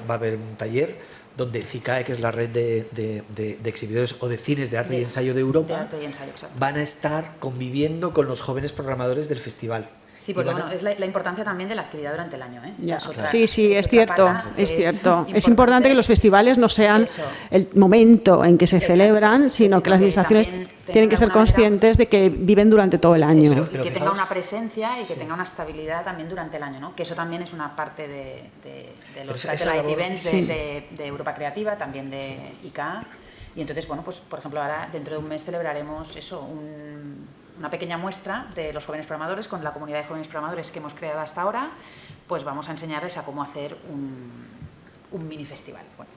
S3: a haber un taller donde CICAE, que es la red de exhibidores o de cines de arte y ensayo de Europa,
S2: de arte y ensayo,
S3: van a estar conviviendo con los jóvenes programadores del festival.
S2: Sí, porque bueno, es la importancia también de la actividad durante el año, ¿eh?
S1: Sí, es cierto, es cierto. Es importante que los festivales no sean el momento en que se celebran, sino que las administraciones tienen que ser conscientes de que viven durante todo el año.
S2: Eso, y que tenga una presencia y que tenga una estabilidad también durante el año, ¿no? Que eso también es una parte de los satellite events de Europa Creativa, también de ICA. Y entonces, bueno, pues por ejemplo, ahora dentro de un mes celebraremos eso, una pequeña muestra de los jóvenes programadores con la comunidad de jóvenes programadores que hemos creado hasta ahora. Pues vamos a enseñarles a cómo hacer un mini festival, bueno,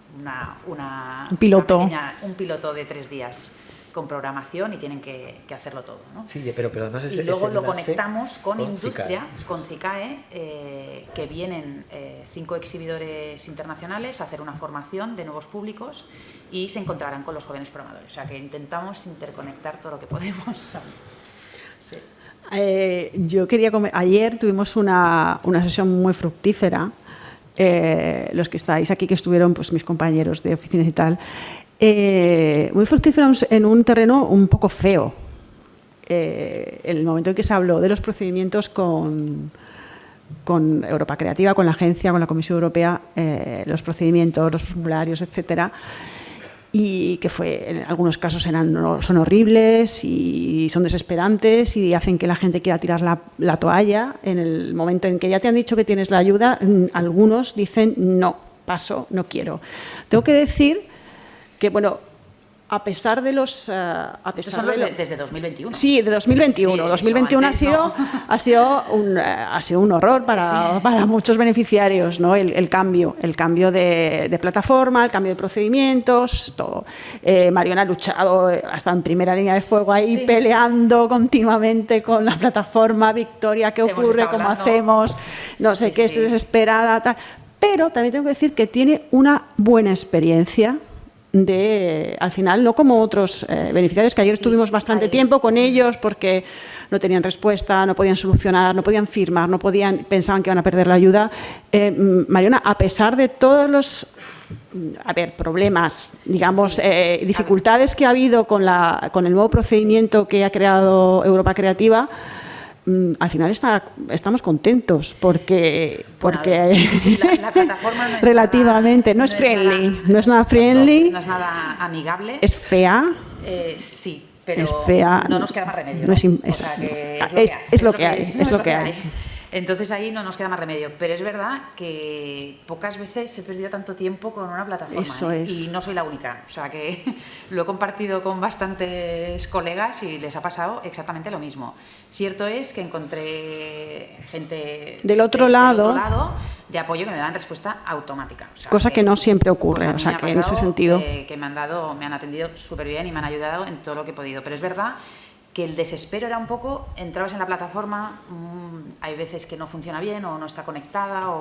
S2: un piloto de 3 días con programación, y tienen que hacerlo todo, ¿no?
S3: Sí, pero además
S2: y luego lo conectamos con industria, con CICAE, que vienen 5 exhibidores internacionales a hacer una formación de nuevos públicos y se encontrarán con los jóvenes programadores. O sea, que intentamos interconectar todo lo que podemos. Sí.
S1: Yo quería ayer tuvimos una sesión muy fructífera, los que estáis aquí, que estuvieron pues mis compañeros de oficinas y tal, muy fructífera en un terreno un poco feo. El momento en que se habló de los procedimientos con Europa Creativa, con la agencia, con la Comisión Europea, los procedimientos, los formularios, etcétera, y que en algunos casos son horribles y son desesperantes y hacen que la gente quiera tirar la toalla. En el momento en que ya te han dicho que tienes la ayuda, algunos dicen no, paso, no quiero. Tengo que decir que, bueno, a pesar de los...
S2: desde 2021.
S1: Sí, de 2021.
S2: Sí,
S1: 2021 ha sido un horror para muchos beneficiarios, ¿no? El cambio de plataforma, el cambio de procedimientos, todo. Mariona ha luchado hasta en primera línea de fuego ahí, peleando continuamente con la plataforma. Victoria, ¿qué ocurre? ¿Cómo hacemos? No sé qué, estoy desesperada, tal. Pero también tengo que decir que tiene una buena experiencia al final, no como otros beneficiarios, que ayer estuvimos bastante tiempo con ellos porque no tenían respuesta, no podían solucionar, no podían firmar, pensaban que iban a perder la ayuda. Mariona, a pesar de todos los problemas, digamos, dificultades que ha habido con el nuevo procedimiento que ha creado Europa Creativa, al final estamos contentos porque
S2: la plataforma no es
S1: relativamente no es friendly, no es nada friendly,
S2: no es nada amigable,
S1: es fea,
S2: sí, pero
S1: es fea,
S2: no nos queda más remedio,
S1: ¿no?
S2: Es lo que
S1: hay.
S2: Entonces ahí no nos queda más remedio, pero es verdad que pocas veces he perdido tanto tiempo con una plataforma.
S1: Eso es.
S2: Y no soy la única, o sea que lo he compartido con bastantes colegas y les ha pasado exactamente lo mismo. Cierto es que encontré gente
S1: del otro lado
S2: de apoyo que me dan respuesta automática. O sea,
S1: cosa que no siempre ocurre, o sea que en ese sentido...
S2: que me han atendido súper bien y me han ayudado en todo lo que he podido, pero es verdad que el desespero era un poco, entrabas en la plataforma, hay veces que no funciona bien o no está conectada.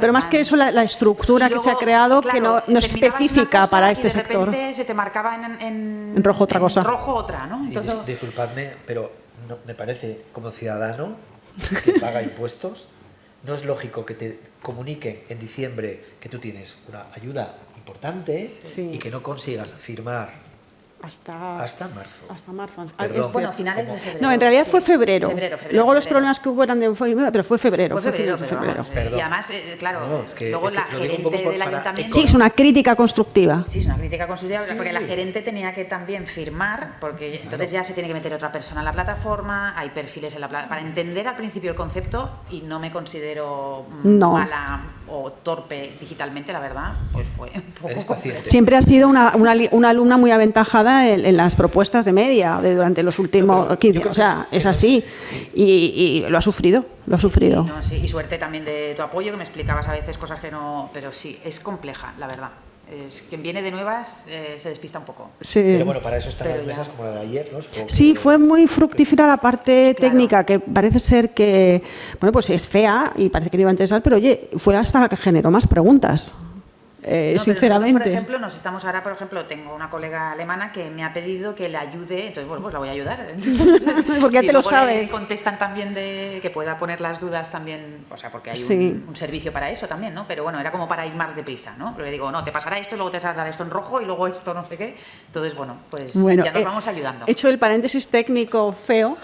S1: Pero más que eso, la estructura luego, que se ha creado, claro, que no es específica para este sector.
S2: De repente se te marcaba en
S1: rojo otra cosa.
S2: En rojo otra, ¿no?
S3: Entonces, disculpadme, pero no, me parece, como ciudadano que paga impuestos, no es lógico que te comuniquen en diciembre que tú tienes una ayuda importante y que no consigas firmar hasta marzo.
S1: Hasta marzo.
S3: Perdón,
S2: bueno, finales de febrero.
S1: No, en realidad fue febrero. Luego los problemas que hubo eran de pero fue febrero.
S2: Fue febrero. Y además, claro, luego la gerente del ayuntamiento...
S1: Sí, es una crítica constructiva.
S2: Sí, es una crítica constructiva, porque la gerente tenía que también firmar, porque entonces ya se tiene que meter otra persona en la plataforma, hay perfiles en la plataforma. Para entender al principio el concepto, y no me considero mala o torpe digitalmente, la verdad, pues fue un poco complejo.
S1: Siempre ha sido una alumna muy aventajada en las propuestas de media durante los últimos 15, o sea, es así y lo ha sufrido.
S2: Sí, y suerte también de tu apoyo, que me explicabas a veces cosas que no, pero sí, es compleja, la verdad. Es, quien viene de nuevas se despista un poco.
S1: Sí.
S3: Pero bueno, para eso están
S2: Pero
S3: las mesas
S2: ya.
S3: como la de ayer, ¿no? Supongo
S1: Sí,
S3: que-
S1: fue muy fructífera la parte
S2: Claro.
S1: técnica, que parece ser que, bueno, pues es fea y parece que no iba a interesar, pero oye, fue hasta la que generó más preguntas,
S2: No, pero
S1: sinceramente.
S2: nosotros, por ejemplo, nos estamos ahora, por ejemplo, tengo una colega alemana que me ha pedido que le ayude, entonces, bueno, pues la voy a ayudar.
S1: Porque ya
S2: Si
S1: te lo
S2: luego
S1: sabes.
S2: le contestan también de que pueda poner las dudas también, o sea, porque hay
S1: Sí.
S2: un servicio para eso también, ¿no? Pero bueno, era como para ir más deprisa, ¿no? Le digo, no, te pasará esto, luego te saldrá esto en rojo y luego esto no sé qué. Entonces, bueno, pues
S1: Bueno,
S2: ya nos vamos ayudando.
S1: Hecho el paréntesis técnico feo,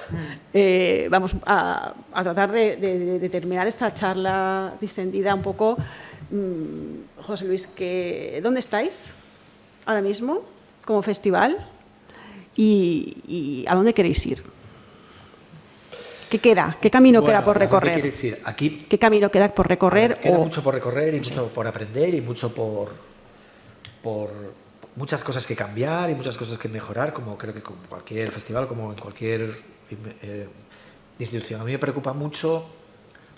S1: vamos a tratar de terminar esta charla distendida un poco. José Luis, ¿dónde estáis ahora mismo como festival y a dónde queréis ir? ¿Qué queda? ¿Qué camino
S3: Bueno,
S1: queda por
S3: ¿a dónde
S1: recorrer?
S3: quieres ir? Aquí
S1: ¿Qué camino queda por recorrer?
S3: queda mucho por recorrer y mucho por aprender y mucho por muchas cosas que cambiar y muchas cosas que mejorar, como creo que con cualquier festival, como en cualquier institución. A mí me preocupa mucho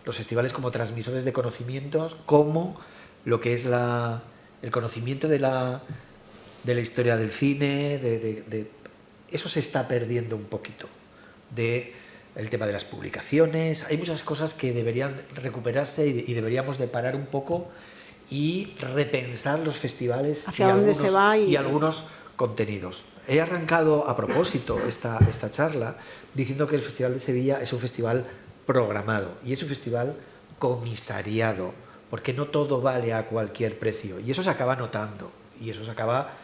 S3: los festivales como transmisores de conocimientos, como lo que es el conocimiento de la historia del cine, eso se está perdiendo un poquito, el tema de las publicaciones. Hay muchas cosas que deberían recuperarse y deberíamos de parar un poco y repensar los festivales
S1: ¿Hacia dónde se va?
S3: y algunos contenidos. He arrancado a propósito esta charla diciendo que el Festival de Sevilla es un festival programado y es un festival comisariado, porque no todo vale a cualquier precio y eso se acaba notando y eso se acaba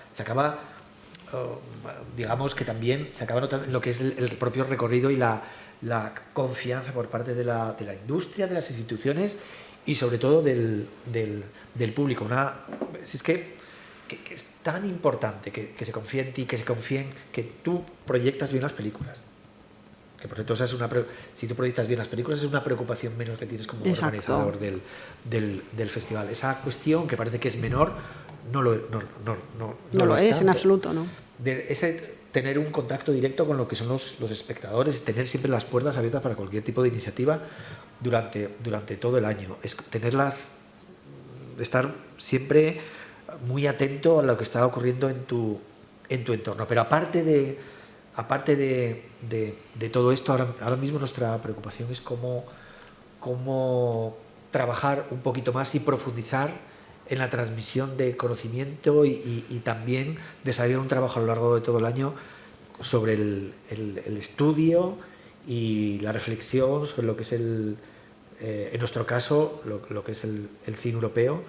S3: digamos que también se acaba notando en lo que es el propio recorrido y la confianza por parte de la industria, de las instituciones y sobre todo del público. Si es que es tan importante que se confíe en ti, que se confíe en que tú proyectas bien las películas. Que por cierto, si tú proyectas bien las películas es una preocupación menos que tienes como
S1: Exacto.
S3: organizador del festival. Esa cuestión que parece que es menor no lo
S1: es
S3: tanto.
S1: en absoluto, ¿no?
S3: Tener un contacto directo con lo que son los espectadores, tener siempre las puertas abiertas para cualquier tipo de iniciativa durante todo el año, es estar siempre muy atento a lo que está ocurriendo en tu entorno. Pero aparte de todo esto, ahora mismo nuestra preocupación es cómo trabajar un poquito más y profundizar en la transmisión de conocimiento y también desarrollar un trabajo a lo largo de todo el año sobre el estudio y la reflexión sobre lo que es en nuestro caso, lo que es el cine europeo,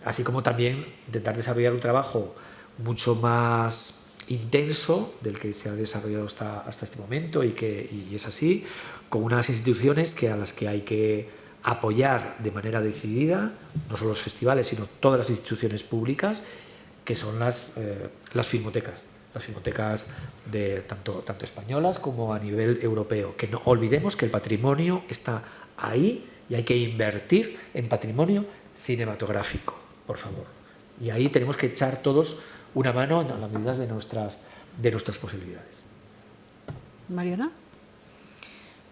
S3: así como también intentar desarrollar un trabajo mucho más intenso del que se ha desarrollado hasta este momento y es así, con unas instituciones a las que hay que apoyar de manera decidida, no solo los festivales, sino todas las instituciones públicas, que son las filmotecas de tanto españolas como a nivel europeo. Que no olvidemos que el patrimonio está ahí y hay que invertir en patrimonio cinematográfico, por favor. Y ahí tenemos que echar todos una mano en la medida de nuestras posibilidades.
S1: Mariona.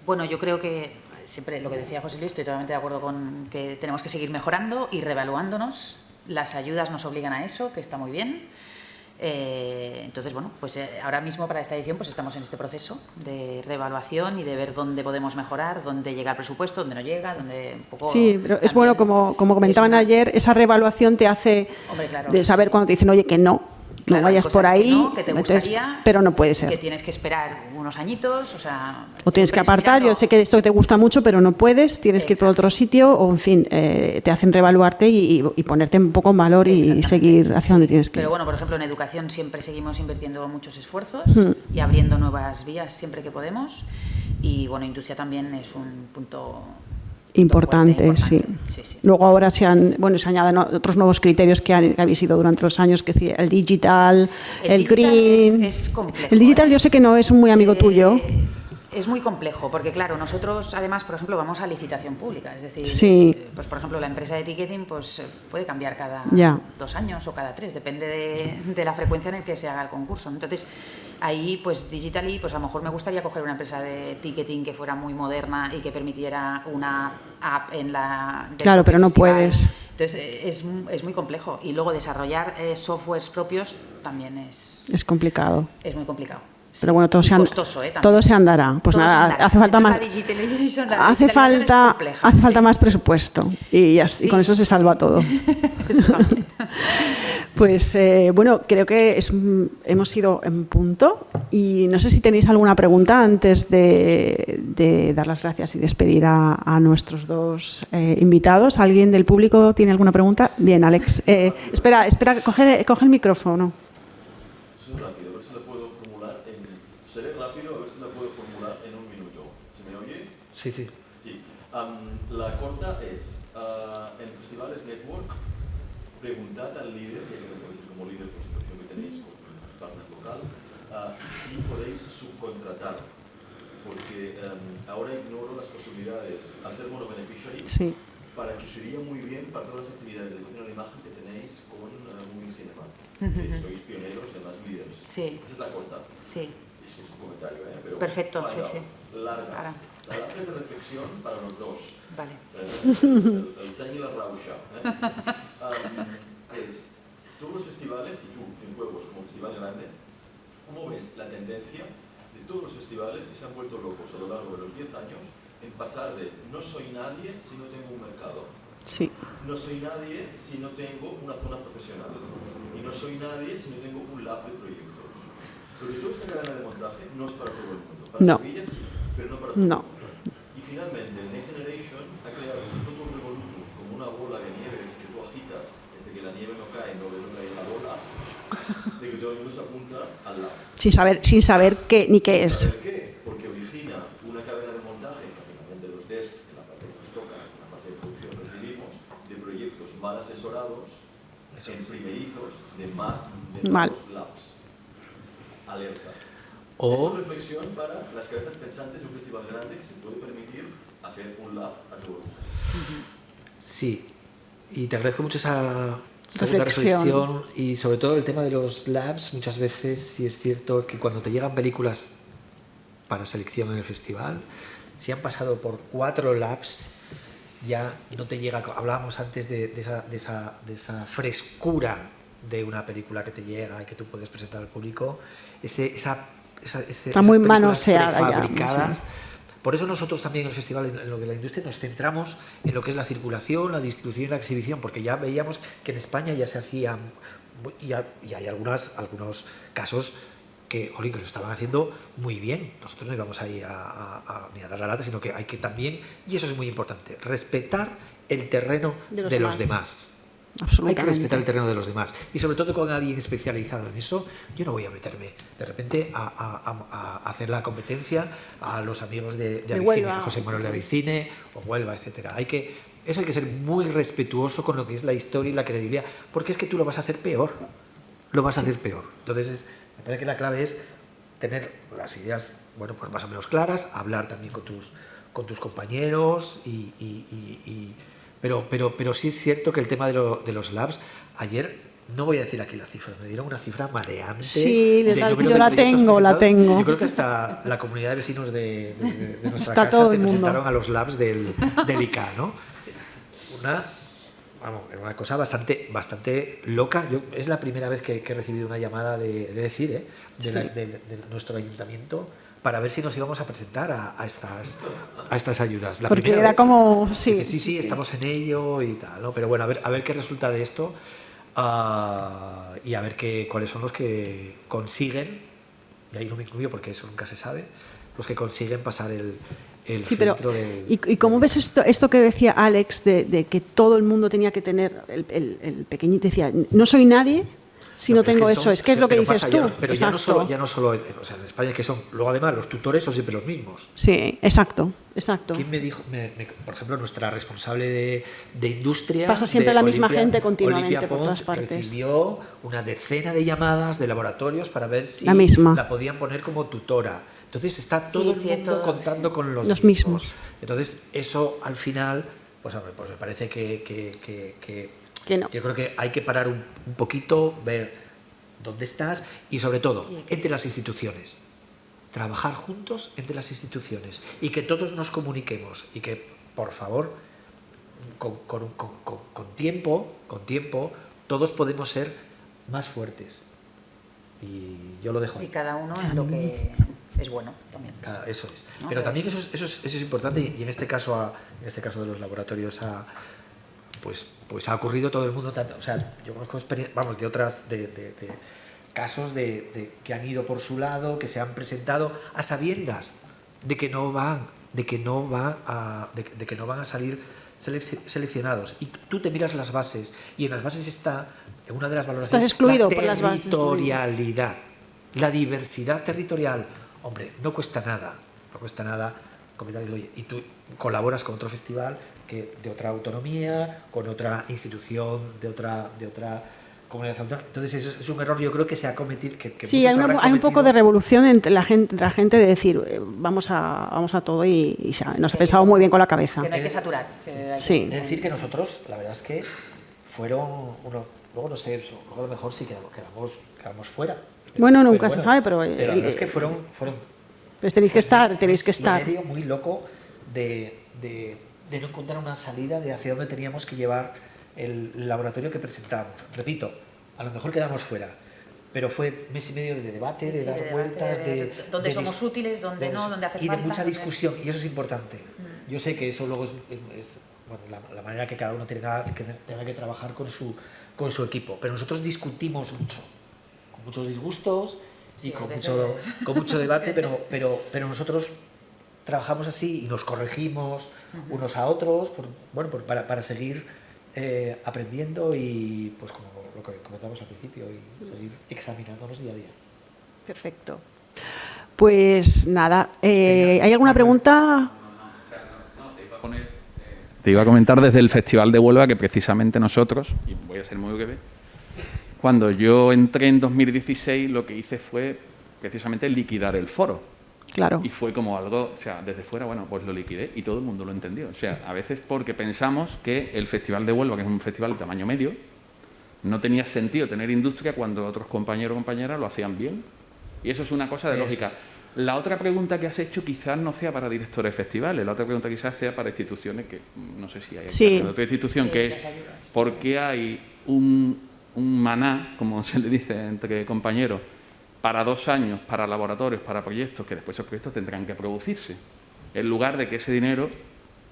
S2: Bueno, yo creo que siempre lo que decía José Luis, estoy totalmente de acuerdo con que tenemos que seguir mejorando y reevaluándonos. Las ayudas nos obligan a eso, que está muy bien. Entonces, bueno, pues ahora mismo para esta edición pues estamos en este proceso de reevaluación y de ver dónde podemos mejorar, dónde llega el presupuesto, dónde no llega, dónde un poco...
S1: Sí, pero es bueno, como comentaban ayer, esa reevaluación te hace de saber cuando te dicen, oye, que no vayas por ahí,
S2: que te gustaría,
S1: pero no puede ser.
S2: Que tienes que esperar unos añitos,
S1: o tienes que apartar, yo sé que esto te gusta mucho, pero no puedes, tienes que ir por otro sitio, o en fin, te hacen reevaluarte y ponerte un poco en valor y seguir hacia donde tienes que ir.
S2: Pero bueno, por ejemplo, en educación siempre seguimos invirtiendo muchos esfuerzos y abriendo nuevas vías siempre que podemos. Y bueno, industria también es un punto
S1: importante. Sí.
S2: Sí.
S1: Luego ahora se añaden otros nuevos criterios que habéis ido durante los años, que el digital, el green.
S2: Es complejo,
S1: el digital yo sé que no es un muy amigo tuyo.
S2: Es muy complejo, porque claro, nosotros además, por ejemplo, vamos a licitación pública, es decir,
S1: sí.
S2: Pues por ejemplo, la empresa de ticketing pues puede cambiar cada 2 años o cada 3, depende de la frecuencia en la que se haga el concurso. Entonces, ahí pues Digitally, pues a lo mejor me gustaría coger una empresa de ticketing que fuera muy moderna y que permitiera una app en la...
S1: Claro, pero no puedes.
S2: Entonces es muy complejo. Y luego desarrollar softwares propios también es
S1: complicado.
S2: Es muy complicado.
S1: Pero bueno, todo se andará. Pues
S2: todo
S1: nada, hace falta más. Hace falta más presupuesto y con eso se salva todo. Pues bueno, creo que hemos ido en punto y no sé si tenéis alguna pregunta antes de dar las gracias y despedir a nuestros dos invitados. ¿Alguien del público tiene alguna pregunta? Bien, Alex. Espera, coge el micrófono.
S4: Soy rápido, a ver si la puedo formular seré rápido, a ver si la puedo formular en un minuto. ¿Se me oye?
S3: Sí, sí.
S4: La corta es, en festivales network, preguntad al líder, que podéis ser como líder por situación que tenéis con un partner local, si podéis subcontratar, porque ahora ignoro las posibilidades a ser monobeneficiary,
S1: sí.
S4: para que os iría muy bien para todas las actividades de educación a la imagen que tenéis con Moving Cinema, que sois pioneros y además líderes.
S2: Sí.
S4: Esa es la corta.
S2: Sí.
S4: Es que es un comentario, pero
S2: perfecto, sí.
S4: Larga. La larga es de reflexión para los dos.
S2: Vale.
S4: El Sany y la Rausha. Es, todos los festivales, y tú, en juegos como festival grande, ¿cómo ves la tendencia de todos los festivales que se han vuelto locos a lo largo de los 10 años en pasar de no soy nadie si no tengo un mercado?
S1: Sí.
S4: No soy nadie si no tengo una zona profesional. Y no soy nadie si no tengo un lab de proyectos. Pero toda esta cadena de montaje no es para todo el mundo. Para Sevilla sí, pero no para todo el mundo. Y finalmente, Next Generation ha creado un total revolutum como una bola de nieve que tú agitas desde que la nieve no cae, no cae la bola, de que todo el mundo se apunta al lab.
S1: Sin saber qué ni qué es.
S4: Sin saber qué, porque origina una cadena de montaje que finalmente los desks, en la parte que nos toca, en la parte de producción recibimos, de proyectos mal asesorados, en primerizos de malos labs. Alerta. Es reflexión para las cabezas pensantes de un festival grande que se puede permitir hacer un lab a todo lujo.
S3: Sí, y te agradezco mucho esa segunda reflexión y sobre todo el tema de los labs. Muchas veces sí es cierto que cuando te llegan películas para selección en el festival, si han pasado por 4 labs, ya no te llega. Hablábamos antes de esa frescura de una película que te llega y que tú puedes presentar al público. Está
S1: muy manoseada
S3: ya. Por eso nosotros también en el festival, en lo que la industria, nos centramos en lo que es la circulación, la distribución y la exhibición, porque ya veíamos que en España ya se hacían, y hay algunos casos que lo estaban haciendo muy bien. Nosotros no íbamos ahí ni a dar la lata, sino que hay que también, y eso es muy importante, respetar el terreno de los demás. Hay que respetar el terreno de los demás y sobre todo con alguien especializado en eso. Yo no voy a meterme de repente a hacer la competencia a los amigos de Avicine, a José Manuel de Avicine o Huelva, etcétera. Eso hay que ser muy respetuoso con lo que es la historia y la credibilidad, porque es que tú lo vas a hacer peor. Entonces me parece que la clave es tener las ideas pues más o menos claras, hablar también con tus compañeros Pero sí es cierto que el tema de los labs, ayer, no voy a decir aquí la cifra, me dieron una cifra mareante.
S1: Sí, yo la tengo.
S3: Yo creo que hasta la comunidad de vecinos de nuestra casa se presentaron a los labs del ICA, ¿no? Sí. Una cosa bastante loca. Es la primera vez que he recibido una llamada de nuestro ayuntamiento para ver si nos íbamos a presentar a estas ayudas.
S1: Porque era como...
S3: Sí, estamos en ello y tal, ¿no? Pero bueno, a ver qué resulta de esto y a ver cuáles son los que consiguen, y ahí no me incluyo porque eso nunca se sabe, los que consiguen pasar el filtro del...
S1: ¿Y cómo ves esto que decía Alex de que todo el mundo tenía que tener, el pequeñito decía, no soy nadie si no tengo eso? Es que es lo que dices tú.
S3: Pero ya no solo, o sea, en España que son, luego además los tutores son siempre los mismos.
S1: Sí, exacto.
S3: ¿Quién me dijo? Por ejemplo, nuestra responsable de industria...
S1: Pasa siempre la misma gente continuamente por todas partes.
S3: Recibió una decena de llamadas de laboratorios para ver si la podían poner como tutora. Entonces está todo el mundo contando con los mismos. Entonces eso al final, pues me parece que no. Yo creo que hay que parar un poquito, ver dónde estás y sobre todo entre las instituciones. Trabajar juntos entre las instituciones y que todos nos comuniquemos y que, por favor, con tiempo, todos podemos ser más fuertes. Y yo lo dejo ahí.
S2: Y cada uno en lo que es bueno también.
S3: Eso es.
S2: ¿No?
S3: Pero también eso es importante, y en este caso de los laboratorios pues ha ocurrido todo el mundo. O sea, yo conozco de otras de casos que han ido por su lado, que se han presentado a sabiendas de que no van a salir seleccionados, y tú te miras las bases, y en las bases está, en una de las valoraciones,
S1: estás excluido
S3: la
S1: por las bases,
S3: territorialidad, la diversidad territorial. Hombre, no cuesta nada comentar, oye, y tú colaboras con otro festival de otra autonomía, con otra institución de otra comunidad autónoma. Entonces es un error, yo creo, que se ha cometido.
S1: Sí, hay un poco de revolución entre la gente de decir, vamos a todo, y nos ha pensado muy bien con la cabeza.
S2: Que no hay que saturar.
S1: Sí.
S3: Es decir, que nosotros, la verdad es que luego no sé, luego a lo mejor sí quedamos fuera.
S1: Bueno, nunca se sabe, pero...
S3: la verdad es que fueron
S1: pues tenéis que estar.
S3: Medio muy loco de no encontrar una salida de hacia dónde teníamos que llevar el laboratorio que presentábamos. Repito, a lo mejor quedamos fuera, pero fue mes y medio de debate, de dar vueltas,
S2: dónde somos útiles, dónde no, dónde hace falta.
S3: Y de mucha discusión, y eso es importante. Yo sé que eso luego es la manera que cada uno tenga que trabajar con su equipo, pero nosotros discutimos mucho, con muchos disgustos y con mucho debate, pero nosotros trabajamos así y nos corregimos unos a otros para seguir aprendiendo, y pues como lo que comentamos al principio, y seguir examinándonos día a día.
S1: Perfecto. Pues nada, ¿hay alguna pregunta?
S5: Te iba a comentar desde el Festival de Huelva que precisamente nosotros, y voy a ser muy breve, cuando yo entré en 2016 lo que hice fue precisamente liquidar el foro.
S1: Claro.
S5: Y fue como algo, o sea, desde fuera, bueno, pues lo liquidé y todo el mundo lo entendió. O sea, a veces porque pensamos que el Festival de Huelva, que es un festival de tamaño medio, no tenía sentido tener industria cuando otros compañeros o compañeras lo hacían bien. Y eso es una cosa de lógica. La otra pregunta que has hecho quizás no sea para directores de festivales, la otra pregunta quizás sea para instituciones que, no sé si hay otra institución, que es ¿por qué hay un maná, como se le dice entre compañeros, para 2 años, para laboratorios, para proyectos, que después esos proyectos tendrán que producirse, en lugar de que ese dinero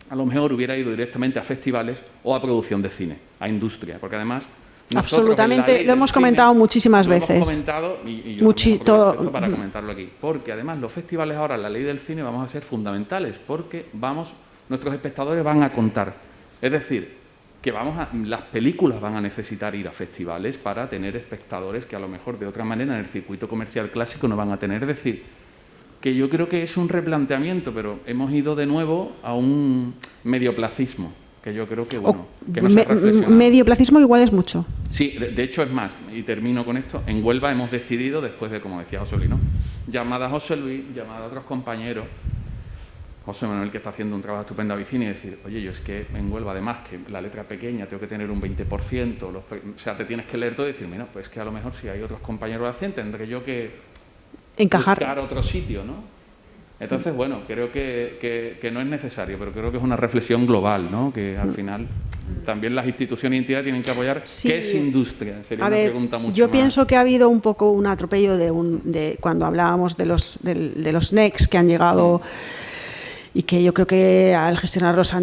S5: a lo mejor hubiera ido directamente a festivales o a producción de cine, a industria? Porque además...
S1: Absolutamente, lo hemos comentado muchísimas veces.
S5: Lo hemos comentado y yo aprovecho para comentarlo aquí. Porque además los festivales ahora, la ley del cine, vamos a ser fundamentales, porque nuestros espectadores van a contar. Es decir, que las películas van a necesitar ir a festivales para tener espectadores que a lo mejor de otra manera en el circuito comercial clásico no van a tener. Es decir, que yo creo que es un replanteamiento, pero hemos ido de nuevo a un medioplacismo, que yo creo que, bueno, que no se ha reflexionado.
S1: Medioplacismo igual es mucho.
S5: Sí, de hecho es más, y termino con esto, en Huelva hemos decidido, después de, como decía José Luis, ¿no?, llamada a José Luis, llamada a otros compañeros, José Manuel, que está haciendo un trabajo estupendo a Vicini, y decir, oye, yo es que en Huelva, además, que la letra pequeña tengo que tener un 20%, o sea, te tienes que leer todo y decir, mira, pues que a lo mejor si hay otros compañeros así, tendré yo que buscar otro sitio, ¿no? Entonces, bueno, creo que no es necesario, pero creo que es una reflexión global, ¿no?, que al final también las instituciones y entidades tienen que apoyar. Sí. ¿Qué es industria? Sería una pregunta mucho
S1: yo
S5: más.
S1: Pienso que ha habido un poco un atropello de cuando hablábamos de los NECs que han llegado... y que yo creo que al gestionarlos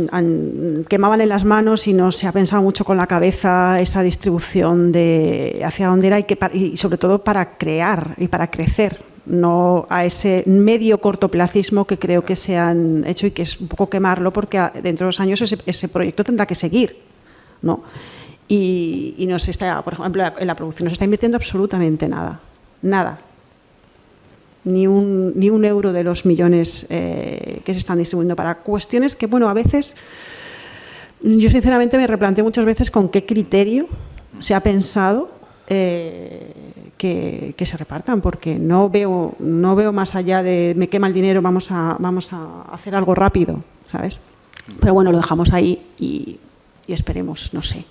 S1: quemaban en las manos y no se ha pensado mucho con la cabeza esa distribución de hacia dónde era y sobre todo para crear y para crecer, no a ese medio cortoplacismo que creo que se han hecho y que es un poco quemarlo, porque dentro de 2 años ese proyecto tendrá que seguir, ¿no? Y no se está, por ejemplo, en la producción no se está invirtiendo absolutamente nada. Ni un euro de los millones que se están distribuyendo para cuestiones que, bueno, a veces yo sinceramente me replanteo muchas veces con qué criterio se ha pensado que se repartan, porque no veo más allá de me quema el dinero, vamos a hacer algo rápido, ¿sabes? Pero bueno, lo dejamos ahí y esperemos, no sé,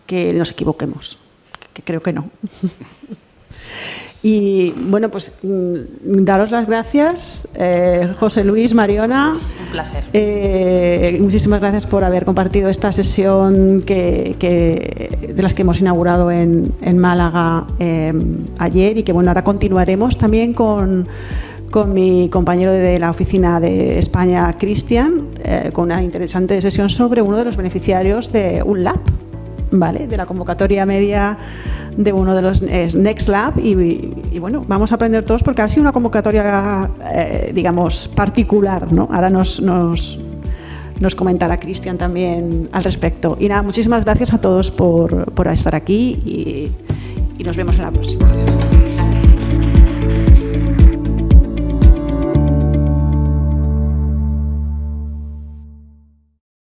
S1: que nos equivoquemos, que creo que no. Y bueno, pues daros las gracias, José Luis, Mariona.
S2: placer.
S1: Muchísimas gracias por haber compartido esta sesión de las que hemos inaugurado en Málaga ayer y que bueno, ahora continuaremos también con mi compañero de la oficina de España, Cristian, con una interesante sesión sobre uno de los beneficiarios de un lab, ¿vale? De la convocatoria media de uno de los Next Lab y bueno, vamos a aprender todos porque ha sido una convocatoria, digamos, particular, ¿no? Ahora nos comentará Cristian también al respecto. Y nada, muchísimas gracias a todos por estar aquí y nos vemos en la próxima. Gracias.